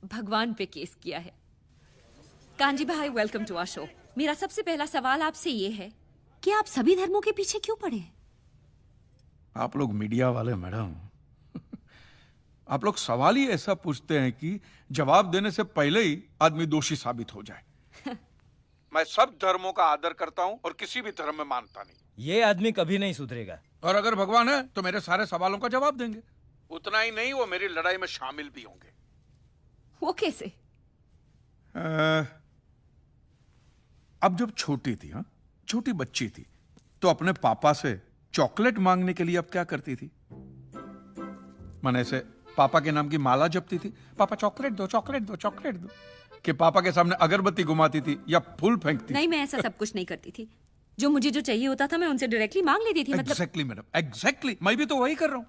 भगवान पे केस किया है। कांजी भाई, वेलकम टू आवर शो। मेरा सबसे पहला सवाल आपसे ये है कि आप सभी धर्मों के पीछे क्यों पड़े हैं? आप लोग मीडिया वाले मैडम, आप लोग सवाल ही ऐसा पूछते हैं कि जवाब देने से पहले ही आदमी दोषी साबित हो जाए। मैं सब धर्मों का आदर करता हूं और किसी भी धर्म में मानता नहीं। ये आदमी कभी नहीं सुधरेगा। और अगर भगवान है तो मेरे सारे सवालों का जवाब देंगे। उतना ही नहीं, वो मेरी लड़ाई में शामिल भी होंगे। वो कैसे? अब जब छोटी थी, हाँ छोटी बच्ची थी, तो अपने पापा से चॉकलेट मांगने के लिए अब क्या करती थी? मन ऐसे पापा के नाम की माला जपती थी, पापा चॉकलेट दो चॉकलेट दो चॉकलेट दो, कि पापा के सामने अगरबत्ती घुमाती थी या फूल फेंकती? नहीं, मैं ऐसा सब कुछ नहीं करती थी। जो मुझे जो चाहिए होता था मैं उनसे डायरेक्टली मांग लेती थी। Exactly madam, exactly. मैं भी तो वही कर रहा हूँ।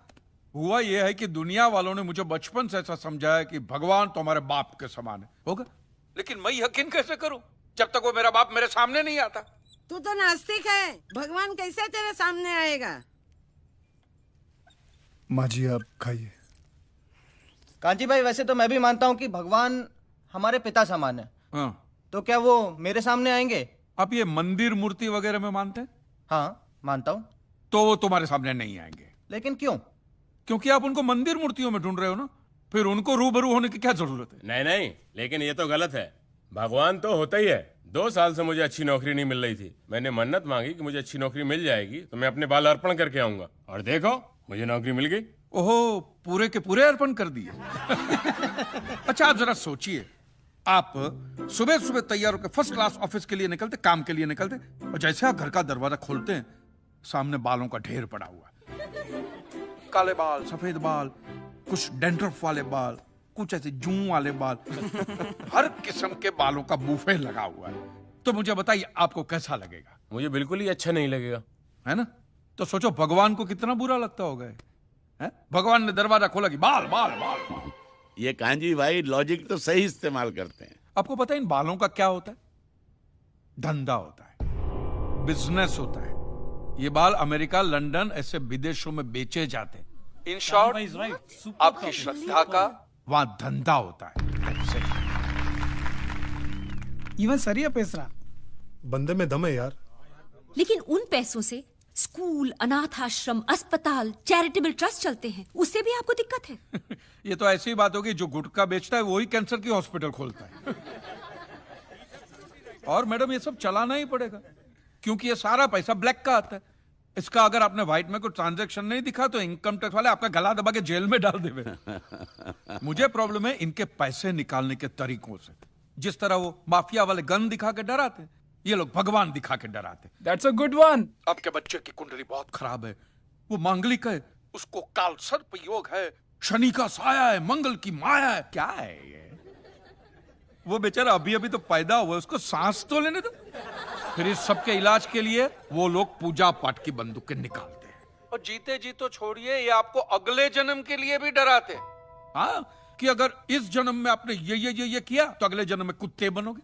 हुआ यह है कि दुनिया वालों ने मुझे बचपन से ऐसा समझाया कि भगवान तो हमारे बाप के समान है। होगा लेकिन मैं यकीन कैसे करूं जब तक वो मेरा बाप मेरे सामने नहीं आता? तू तो नास्तिक है, भगवान कैसे तेरे सामने आएगा? माँ जी आप खाइए। कांची भाई, वैसे तो मैं भी मानता हूँ कि भगवान हमारे पिता समान है। हाँ। तो क्या वो मेरे सामने आएंगे? आप ये मंदिर मूर्ति वगैरह में मानते हैं? हाँ मानता हूँ। तो वो तुम्हारे सामने नहीं आएंगे। लेकिन क्यों? क्योंकि आप उनको मंदिर मूर्तियों में ढूंढ रहे हो ना, फिर उनको रूबरू होने की क्या जरूरत है? नहीं नहीं, लेकिन ये तो गलत है। भगवान तो होता ही है। 2 साल से मुझे अच्छी नौकरी नहीं मिल रही थी। मैंने मन्नत मांगी कि मुझे अच्छी नौकरी मिल जाएगी तो मैं अपने बाल अर्पण करके आऊंगा, और देखो मुझे नौकरी मिल गई। ओहो, पूरे के पूरे अर्पण कर दिए। अच्छा आप जरा सोचिए, आप सुबह सुबह तैयार होकर फर्स्ट क्लास ऑफिस के लिए निकलते, काम के लिए निकलते, और जैसे आप घर का दरवाजा खोलते हैं सामने बालों का ढेर पड़ा हुआ, काले बाल, सफेद बाल, कुछ डैंड्रफ वाले बाल, कुछ ऐसे जूं वाले बाल, हर किस्म के बालों का बूफे लगा हुआ है। तो मुझे बताइए आपको कैसा लगेगा? मुझे बिल्कुल ही अच्छा नहीं लगेगा, है ना? तो सोचो भगवान को कितना बुरा लगता होगा। भगवान ने दरवाजा खोला कि बाल बाल बाल बाल। ये कांजी भाई लॉजिक तो सही इस्तेमाल करते हैं। आपको पता है इन बालों का क्या होता है? धंधा होता है, बिजनेस होता है। ये बाल अमेरिका, लंदन, ऐसे विदेशों में बेचे जाते हैं। इन शॉर्ट आपकी श्रद्धा का वहां धंधा होता है। इवन सरिया पेसरा बंदे में दम है यार। लेकिन उन पैसों से स्कूल, अनाथ आश्रम, अस्पताल, चैरिटेबल ट्रस्ट चलते हैं, उससे भी आपको दिक्कत है? ये तो ऐसी बात होगी, जो गुटखा बेचता है वही कैंसर की हॉस्पिटल खोलता है। और मैडम ये सब चलाना ही पड़ेगा, क्योंकि ये सारा पैसा ब्लैक का आता है। इसका अगर आपने व्हाइट में कोई ट्रांजैक्शन नहीं दिखा तो इनकम टैक्स वाले आपका गला दबा के जेल में डाल देवे। मुझे प्रॉब्लम है इनके पैसे निकालने के तरीकों से। जिस तरह वो माफिया वाले गन दिखा के डराते, ये लोग भगवान दिखा के डराते। That's a good one. आपके बच्चे की कुंडली बहुत खराब है, वो मांगलिक है, उसको काल सर्प योग है, शनि का साया है, मंगल की माया है। क्या है ये? वो बेचारा अभी अभी तो पैदा हुआ, उसको सांस तो लेने दो। फिर इस सब के इलाज के लिए वो लोग पूजा पाठ की बंदूकें निकालते हैं, और जीते जी तो छोड़िए, ये आपको अगले जन्म के लिए भी डराते हैं। हाँ, कि अगर इस जन्म में आपने ये किया तो अगले जन्म में कुत्ते बनोगे,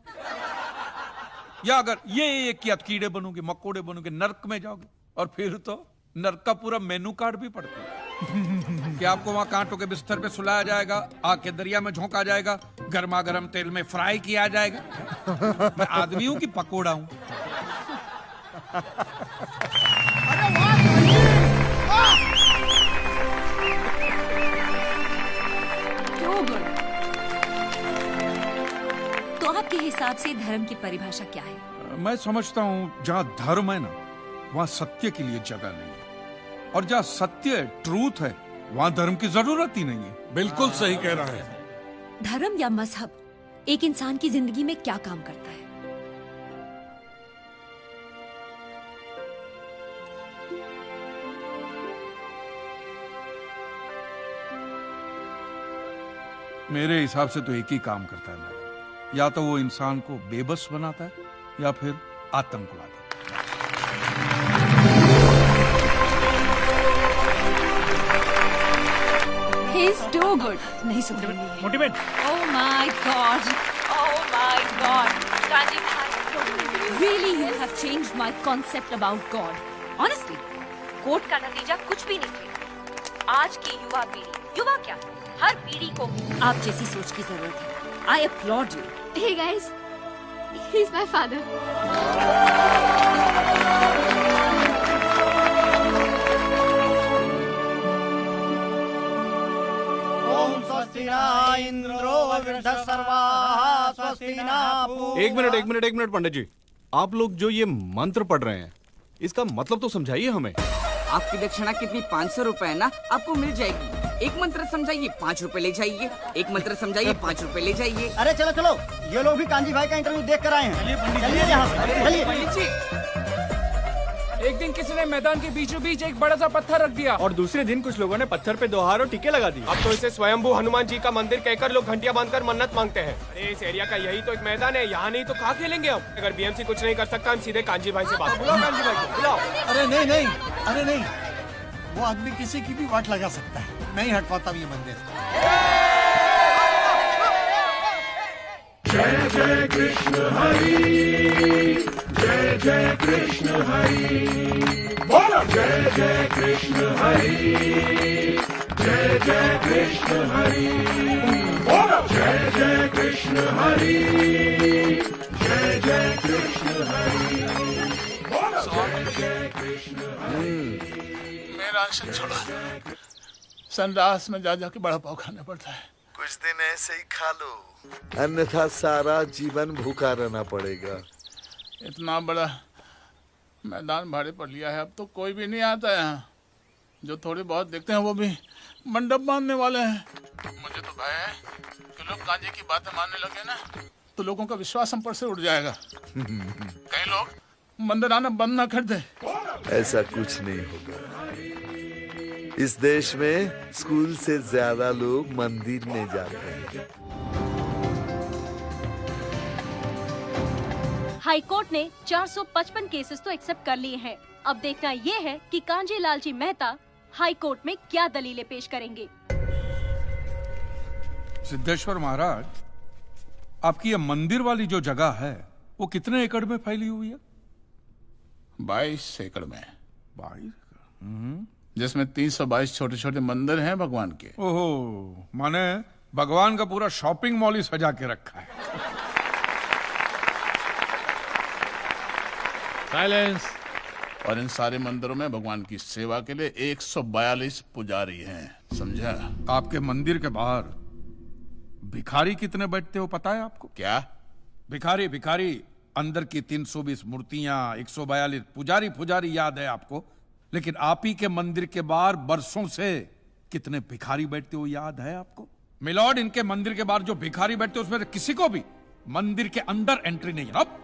या अगर ये किया तो कीड़े बनोगे, मकोड़े बनोगे, नर्क में जाओगे। और फिर तो नर्क का पूरा मेनू कार्ड भी पड़ता है कि आपको वहां कांटों के बिस्तर पे सुलाया जाएगा, आग के दरिया में झोंका जाएगा, गर्मा गर्म तेल में फ्राई किया जाएगा। मैं आदमी हूं कि पकोड़ा हूं? तो आपके हिसाब से धर्म की परिभाषा क्या है? मैं समझता हूं जहां धर्म है ना, वहां सत्य के लिए जगह नहीं है, और जहां सत्य ट्रूथ है वहां धर्म की जरूरत ही नहीं है। बिल्कुल सही कह रहा है। धर्म या मजहब एक इंसान की जिंदगी में क्या काम करता है? मेरे हिसाब से तो एक ही काम करता है, या तो वो इंसान को बेबस बनाता है या फिर आतंकवाद। He's too good. नहीं सुधरेंगे। Motivate. Oh my God. Oh my God. Kanji भाई, really you have changed my concept about God. Honestly, court का नतीजा कुछ भी नहीं थे। आज की युवा पीढ़ी, युवा क्या, हर पीढ़ी को आप जैसी सोच की जरूरत है। I applaud you. Hey guys, he's my father. एक मिनट पंडित जी, आप लोग जो ये मंत्र पढ़ रहे हैं इसका मतलब तो समझाइए हमें। आपकी दक्षिणा कितनी? 500 रुपए है ना, आपको मिल जाएगी। एक मंत्र समझाइए 5 रुपए ले जाइए, एक मंत्र समझाइए 5 रुपए ले जाइए। अरे चलो चलो, ये लोग भी कांजी भाई का इंटरव्यू देख कर आए हैं। चलिए यहाँ से, चलिए। एक दिन किसी ने मैदान के बीचों बीच एक बड़ा सा पत्थर रख दिया, और दूसरे दिन कुछ लोगों ने पत्थर पे दोहार और टीके लगा दिए। अब तो इसे स्वयंभू हनुमान जी का मंदिर कहकर लोग घंटियां बांधकर मन्नत मांगते हैं। अरे इस एरिया का यही तो एक मैदान है, यहाँ नहीं तो कहाँ खेलेंगे हम? अगर बीएमसी कुछ नहीं कर सकता, हम सीधे कांजी भाई से बात। बुलाओ कांजी भाई को, बुलाओ। अरे नहीं, अरे नहीं, वो आदमी किसी की भी वाट लगा सकता है, नहीं हट पाता ये मंदिर। जय कृष्ण हरि, जय जय कृष्ण हरि, बोलो जय जय कृष्ण हरि, जय जय कृष्ण हरि, बोलो जय जय कृष्ण हरि, जय जय कृष्ण हरि, बोलो जय जय कृष्ण हरि। मेरा अनशन छोड़ा, संडास में जा जाके बड़ा पाव खाना पड़ता है। कुछ दिन ऐसे ही खा लो, अन्यथा सारा जीवन भूखा रहना पड़ेगा। इतना बड़ा मैदान भाड़े पर लिया है, अब तो कोई भी नहीं आता यहाँ। जो थोड़ी बहुत देखते हैं वो भी मंडप बांधने वाले हैं। मुझे तो भय है कि लोग कांजे की बातें मानने लगे ना तो लोगों का विश्वास हम पर से उड़ जाएगा। कई लोग मंदिर आना बंद ना कर दे। ऐसा कुछ नहीं होगा। इस देश में स्कूल से ज्यादा लोग मंदिर में जाते हैं। हाईकोर्ट ने 455 केसेस तो एक्सेप्ट कर लिए हैं। अब देखना ये है कि कांजी लालजी मेहता हाईकोर्ट में क्या दलीलें पेश करेंगे। सिद्धेश्वर महाराज, आपकी ये मंदिर वाली जो जगह है वो कितने एकड़ में फैली हुई है? 22 एकड़ में। 22? जिसमें 322 छोटे छोटे मंदिर हैं भगवान के। ओहो, माने भगवान का पूरा शॉपिंग मॉल ही सजा के रखा है। साइलेंस। और इन सारे मंदिरों में भगवान की सेवा के लिए 142 पुजारी हैं, समझा? आपके मंदिर के बाहर भिखारी कितने बैठते हो पता है आपको? क्या? भिखारी अंदर की 320 मूर्तियां, 142 पुजारी याद है आपको, लेकिन आप ही के मंदिर के बाहर बरसों से कितने भिखारी बैठते हो याद है आपको? मिलॉर्ड, इनके मंदिर के बाहर जो भिखारी बैठते हो उसमें किसी को भी मंदिर के अंदर एंट्री नहीं है। अब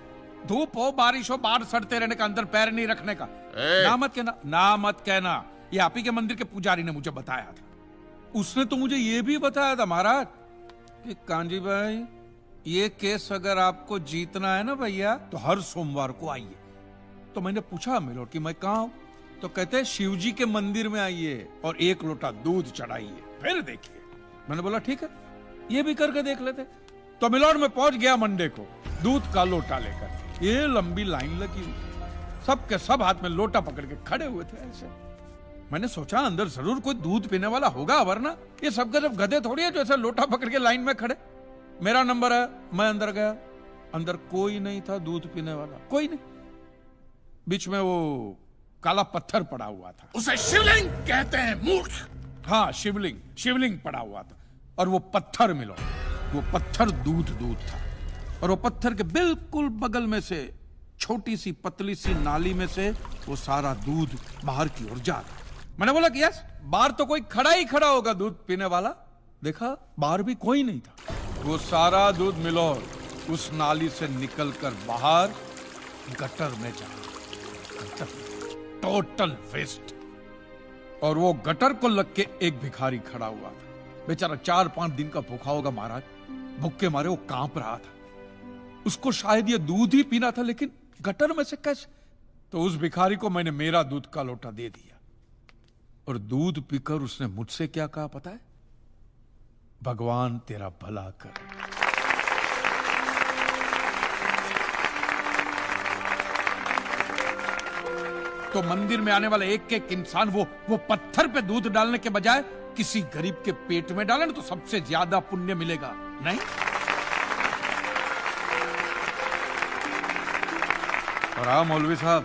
धूप हो बारिश हो बाहर सड़ते रहने का, अंदर पैर नहीं रखने का। ना मत कहना। ये आप ही के मंदिर के पुजारी ने मुझे बताया था। उसने तो मुझे ये भी बताया था महाराज कि कांजी भाई, ये केस अगर आपको जीतना है ना भैया तो हर सोमवार को आइए। तो मैंने पूछा मिलॉर्ड कि मैं कहाँ हूं? तो कहते हैं शिव जी के मंदिर में आइए और 1 लोटा दूध चढ़ाइए, फिर देखिए। मैंने बोला ठीक है, ये भी करके देख लेते। तो मिलॉर्ड में पहुंच गया मंडे को दूध का लोटा लेकर। ये लंबी लाइन लगी हुई, सबके सब हाथ में लोटा पकड़ के खड़े हुए थे ऐसे। मैंने सोचा अंदर जरूर कोई दूध पीने वाला होगा, वरना ये सबके सब गधे थोड़ी है जो ऐसे लोटा पकड़ के लाइन में खड़े। मेरा नंबर है, मैं अंदर गया, अंदर कोई नहीं था दूध पीने वाला, कोई नहीं। बीच में वो काला पत्थर पड़ा हुआ था, उसे शिवलिंग कहते हैं मूर्ख। हाँ, शिवलिंग पड़ा हुआ था और वो पत्थर मिलो, वो पत्थर दूध था। और वो पत्थर के बिल्कुल बगल में से छोटी सी पतली सी नाली में से वो सारा दूध बाहर की ओर जा रहा। मैंने बोला कि यस, बाहर तो कोई खड़ा होगा दूध पीने वाला। देखा बाहर भी कोई नहीं था। वो सारा दूध मिलो उस नाली से निकलकर बाहर गटर में जा रहा। Total waste. और वो गटर को लग के एक भिखारी खड़ा हुआ था, बेचारा 4-5 दिन का भूखा होगा महाराज। भूख के मारे वो कांप रहा था। उसको शायद ये दूध ही पीना था, लेकिन गटर में से कैसे? तो उस भिखारी को मैंने मेरा दूध का लोटा दे दिया और दूध पीकर उसने मुझसे क्या कहा पता है? भगवान तेरा भला करे। तो मंदिर में आने वाला एक एक इंसान वो पत्थर पे दूध डालने के बजाय किसी गरीब के पेट में डाले तो सबसे ज्यादा पुण्य मिलेगा, नहीं? और हाँ मौलवी साहब,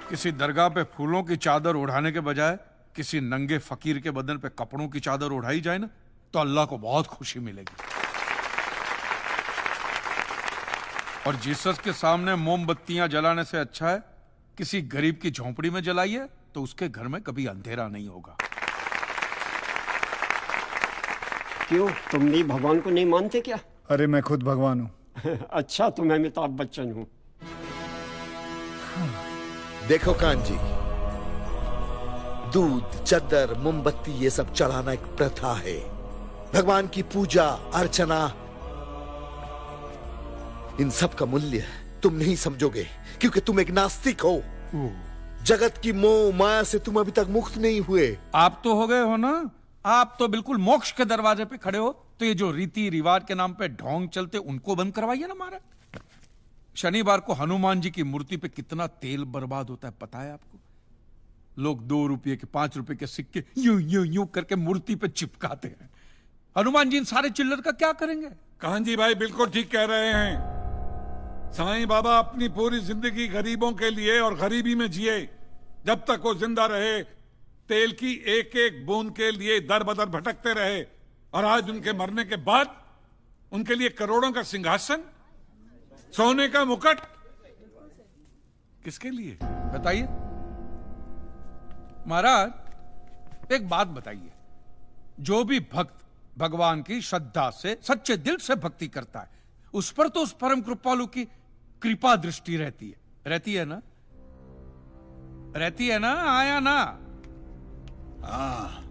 किसी दरगाह पे फूलों की चादर उड़ाने के बजाय किसी नंगे फकीर के बदन पे कपड़ों की चादर उड़ाई जाए ना तो अल्लाह को बहुत खुशी मिलेगी। और जीसस के सामने मोमबत्तियां जलाने से अच्छा है किसी गरीब की झोंपड़ी में जलाइए, तो उसके घर में कभी अंधेरा नहीं होगा। क्यों, तुम भी भगवान को नहीं मानते क्या? अरे मैं खुद भगवान हूँ। अच्छा, तो मैं अमिताभ बच्चन हूँ। देखो कांजी, दूध, चद्दर, मोमबत्ती ये सब चढ़ाना एक प्रथा है। भगवान की पूजा अर्चना, इन सब का मूल्य तुम नहीं समझोगे क्योंकि तुम एक नास्तिक हो। जगत की मोह माया से तुम अभी तक मुक्त नहीं हुए। आप तो हो गए हो ना? आप तो बिल्कुल मोक्ष के दरवाजे पे खड़े हो, तो ये जो रीति रिवाज के नाम पे ढोंग चलते उनको बंद करवाइए ना महाराज। शनिवार को हनुमान जी की मूर्ति पे कितना तेल बर्बाद होता है पता है आपको? लोग 2 रुपये के 5 रुपए के सिक्के यूं यूं यूं करके मूर्ति पे चिपकाते हैं। हनुमान जी इन सारे चिल्लर का क्या करेंगे? कांजी भाई बिल्कुल ठीक कह रहे हैं। साईं बाबा अपनी पूरी जिंदगी गरीबों के लिए और गरीबी में जिए। जब तक वो जिंदा रहे तेल की एक एक बूंद के लिए दर बदर भटकते रहे, और आज उनके मरने के बाद उनके लिए करोड़ों का सिंहासन, सोने का मुकुट, किसके लिए बताइए महाराज। एक बात बताइए, जो भी भक्त भगवान की श्रद्धा से सच्चे दिल से भक्ति करता है, उस पर तो उस परम कृपालु की कृपा दृष्टि रहती है ना? रहती है ना? आया ना?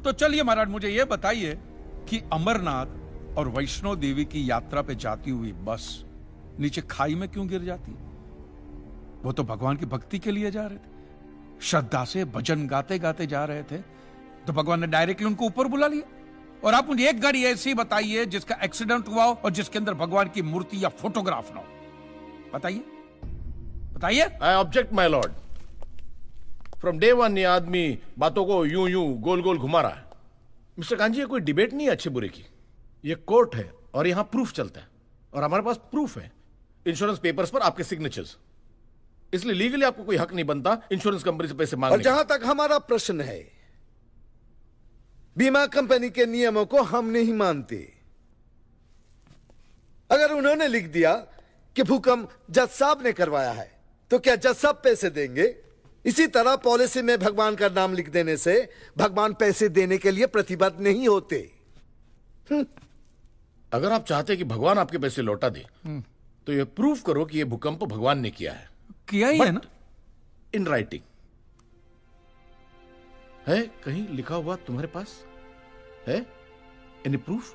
तो चलिए महाराज, मुझे यह बताइए कि अमरनाथ और वैष्णो देवी की यात्रा पे जाती हुई बस नीचे खाई में क्यों गिर जाती है? वो तो भगवान की भक्ति के लिए जा रहे थे, श्रद्धा से भजन गाते गाते जा रहे थे, तो भगवान ने डायरेक्टली उनको ऊपर बुला लिया। और आप मुझे एक गाड़ी ऐसी बताइए जिसका एक्सीडेंट हुआ हो और जिसके अंदर भगवान की मूर्ति या फोटोग्राफ ना हो। बताइए। आई object my Lord. From day one ये आदमी बातों को यूं यूं गोल गोल घुमा रहा है। मिस्टर कांजी, ये कोई डिबेट नहीं है अच्छे बुरे की, ये कोर्ट है और यहां प्रूफ चलता है, और हमारे पास प्रूफ है, इंश्योरेंस पेपर्स पर आपके सिग्नेचर्स। इसलिए लीगली आपको कोई हक नहीं बनता इंश्योरेंस कंपनी से पैसे मांगने और जहां तक हमारा प्रश्न है, बीमा कंपनी के नियमों को हम नहीं मानते। अगर उन्होंने लिख दिया कि भूकंप जज साहब ने करवाया है, तो क्या जज साहब पैसे देंगे? इसी तरह पॉलिसी में भगवान का नाम लिख देने से भगवान पैसे देने के लिए प्रतिबद्ध नहीं होते। अगर आप चाहते कि भगवान आपके पैसे लौटा दे, तो यह प्रूफ करो कि यह भूकंप भगवान ने किया है। किया ही है ना? इन राइटिंग है, कहीं लिखा हुआ तुम्हारे पास है? Any proof?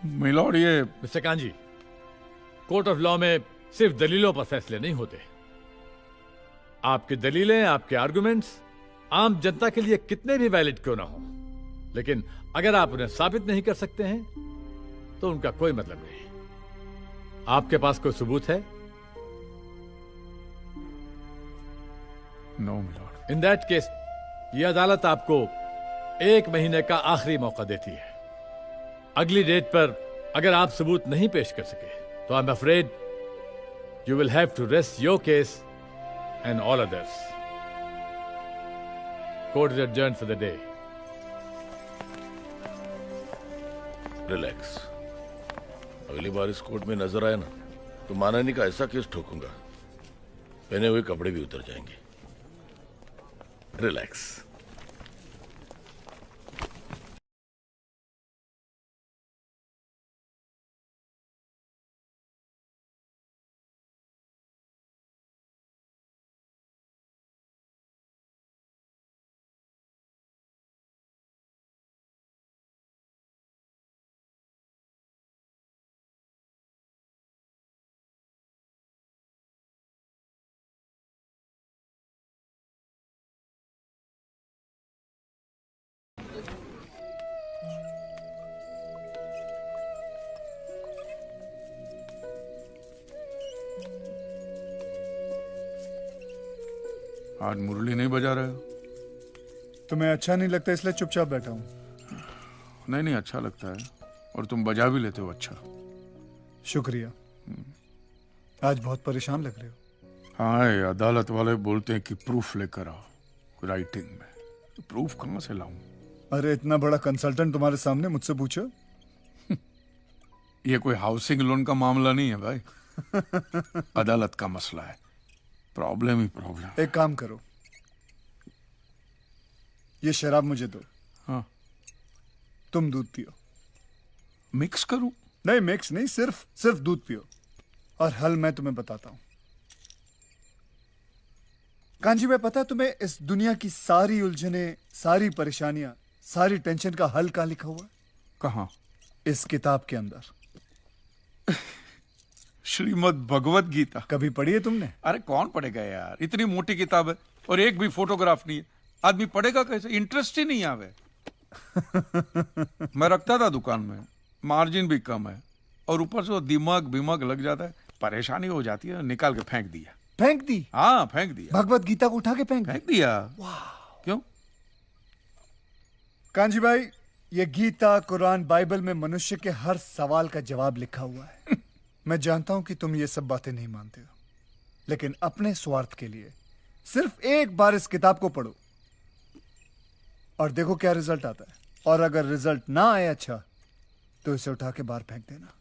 मिलॉर्ड, ये mister kanji, court of law में सिर्फ दलीलों पर फैसले नहीं होते। आपकी दलीलें, आपके आर्गुमेंट्स आम जनता के लिए कितने भी वैलिड क्यों ना हो, लेकिन अगर आप उन्हें साबित नहीं कर सकते हैं तो उनका कोई मतलब नहीं। आपके पास कोई सबूत है? No milord. In that case यह अदालत आपको 1 महीने का आखिरी मौका देती है। अगली डेट पर अगर आप सबूत नहीं पेश कर सके तो I am afraid you will have to rest your case and all others. Court is adjourned for the day. Relax. अगली बार इस कोर्ट में नजर आए ना, तो मानहानि का ऐसा केस ठोकूंगा, पहने हुए कपड़े भी उतर जाएंगे। रिलैक्स। आज मुरली नहीं बजा रहे हो? तुम्हें अच्छा नहीं लगता इसलिए चुपचाप बैठा हूं। नहीं, अच्छा लगता है, और तुम बजा भी लेते हो अच्छा। शुक्रिया। आज बहुत परेशान लग रहे हो। हाँ, अदालत वाले बोलते हैं कि प्रूफ लेकर आओ राइटिंग में। प्रूफ कहां से लाऊं? अरे इतना बड़ा कंसल्टेंट तुम्हारे सामने, मुझसे पूछो। ये कोई हाउसिंग लोन का मामला नहीं है भाई, अदालत का मसला है। प्रॉब्लम ही प्रॉब्लम। एक काम करो, ये शराब मुझे दो। हाँ। तुम दूध पियो। मिक्स करूं? नहीं, मिक्स नहीं, सिर्फ दूध पियो, और हल मैं तुम्हें बताता हूं। कांजी भाई, पता है तुम्हें इस दुनिया की सारी उलझने, सारी परेशानियां, सारी टेंशन का हल कहां लिखा हुआ है? कहां? इस किताब के अंदर। श्रीमद् भगवत गीता। कभी पढ़ी है तुमने? अरे कौन पढ़ेगा यार, इतनी मोटी किताब है और एक भी फोटोग्राफ नहीं है। आदमी पढ़ेगा कैसे? इंटरेस्ट ही नहीं आवे। मैं रखता था दुकान में, मार्जिन भी कम है और ऊपर से वो दिमाग लग जाता है, परेशानी हो जाती है, निकाल के फेंक दिया। फेंक दी? हाँ फेंक दिया। भगवत गीता को उठा के फेंक दिया। क्यों? कांजी भाई, ये गीता, कुरान, बाइबल में मनुष्य के हर सवाल का जवाब लिखा हुआ है। मैं जानता हूं कि तुम ये सब बातें नहीं मानते हो, लेकिन अपने स्वार्थ के लिए सिर्फ एक बार इस किताब को पढ़ो और देखो क्या रिजल्ट आता है। और अगर रिजल्ट ना आए अच्छा, तो इसे उठा के बाहर फेंक देना।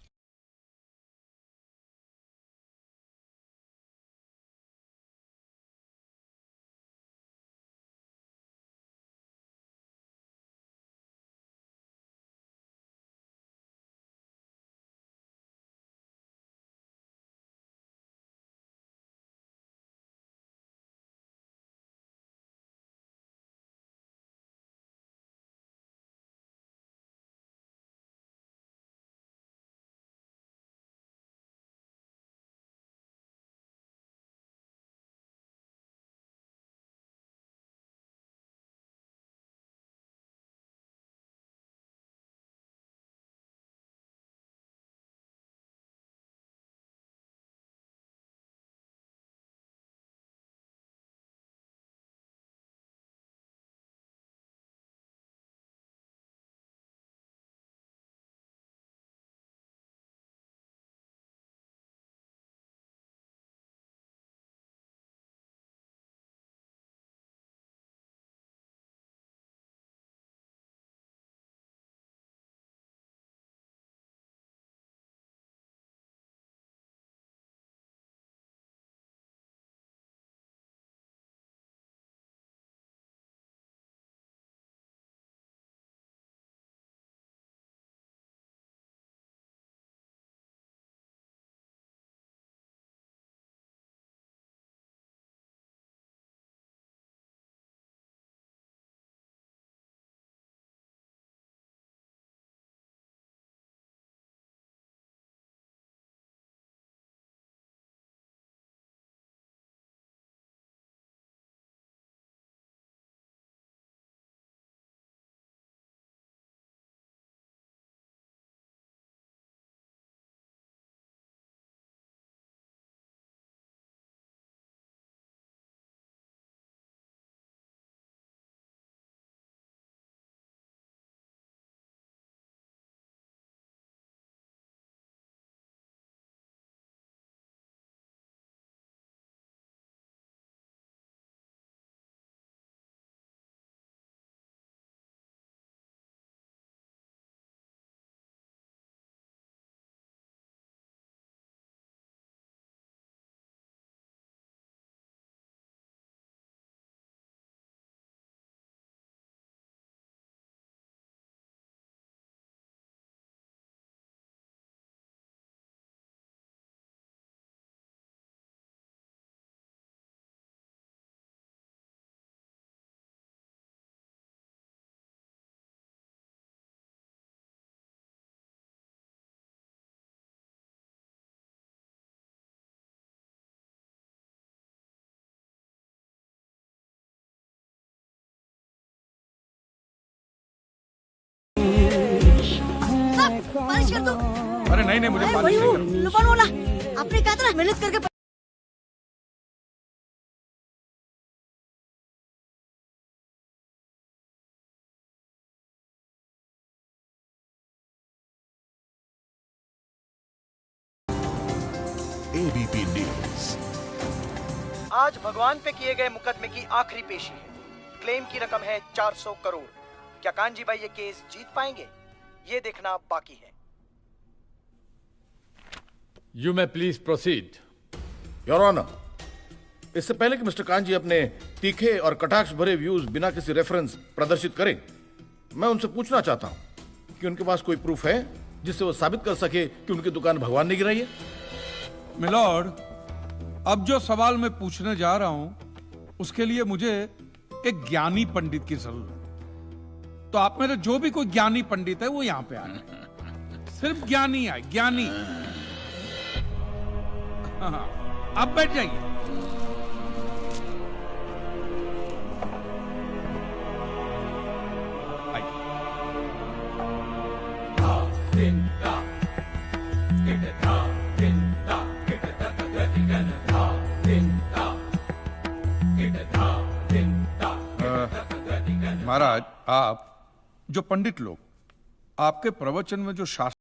मालिश कर दो। अरे नहीं मुझे मालिश नहीं करनी। लुबान वाला, आपने कहा था ना मेहनत करके। ABP news. आज भगवान पे किए गए मुकदमे की आखिरी पेशी है। क्लेम की रकम है 400 करोड़। क्या कांजी भाई ये केस जीत पाएंगे? ये देखना बाकी है। You may please proceed. Your honour, इससे पहले कि मिस्टर कांजी अपने तीखे और कटाक्ष भरे व्यूज बिना किसी रेफरेंस प्रदर्शित करें, मैं उनसे पूछना चाहता हूं कि उनके पास कोई प्रूफ है जिससे वो साबित कर सके कि उनकी दुकान भगवान ने गिराई है? मिलॉर्ड, अब जो सवाल मैं पूछने जा रहा हूं उसके लिए मुझे एक ज्ञानी पंडित की जरूरत है। तो आप में जो भी कोई ज्ञानी पंडित है वो यहां पे आए। सिर्फ ज्ञानी आए, ज्ञानी। हाँ, आप बैठ जाइए। महाराज, आप जो पंडित लोग आपके प्रवचन में जो शास्त्र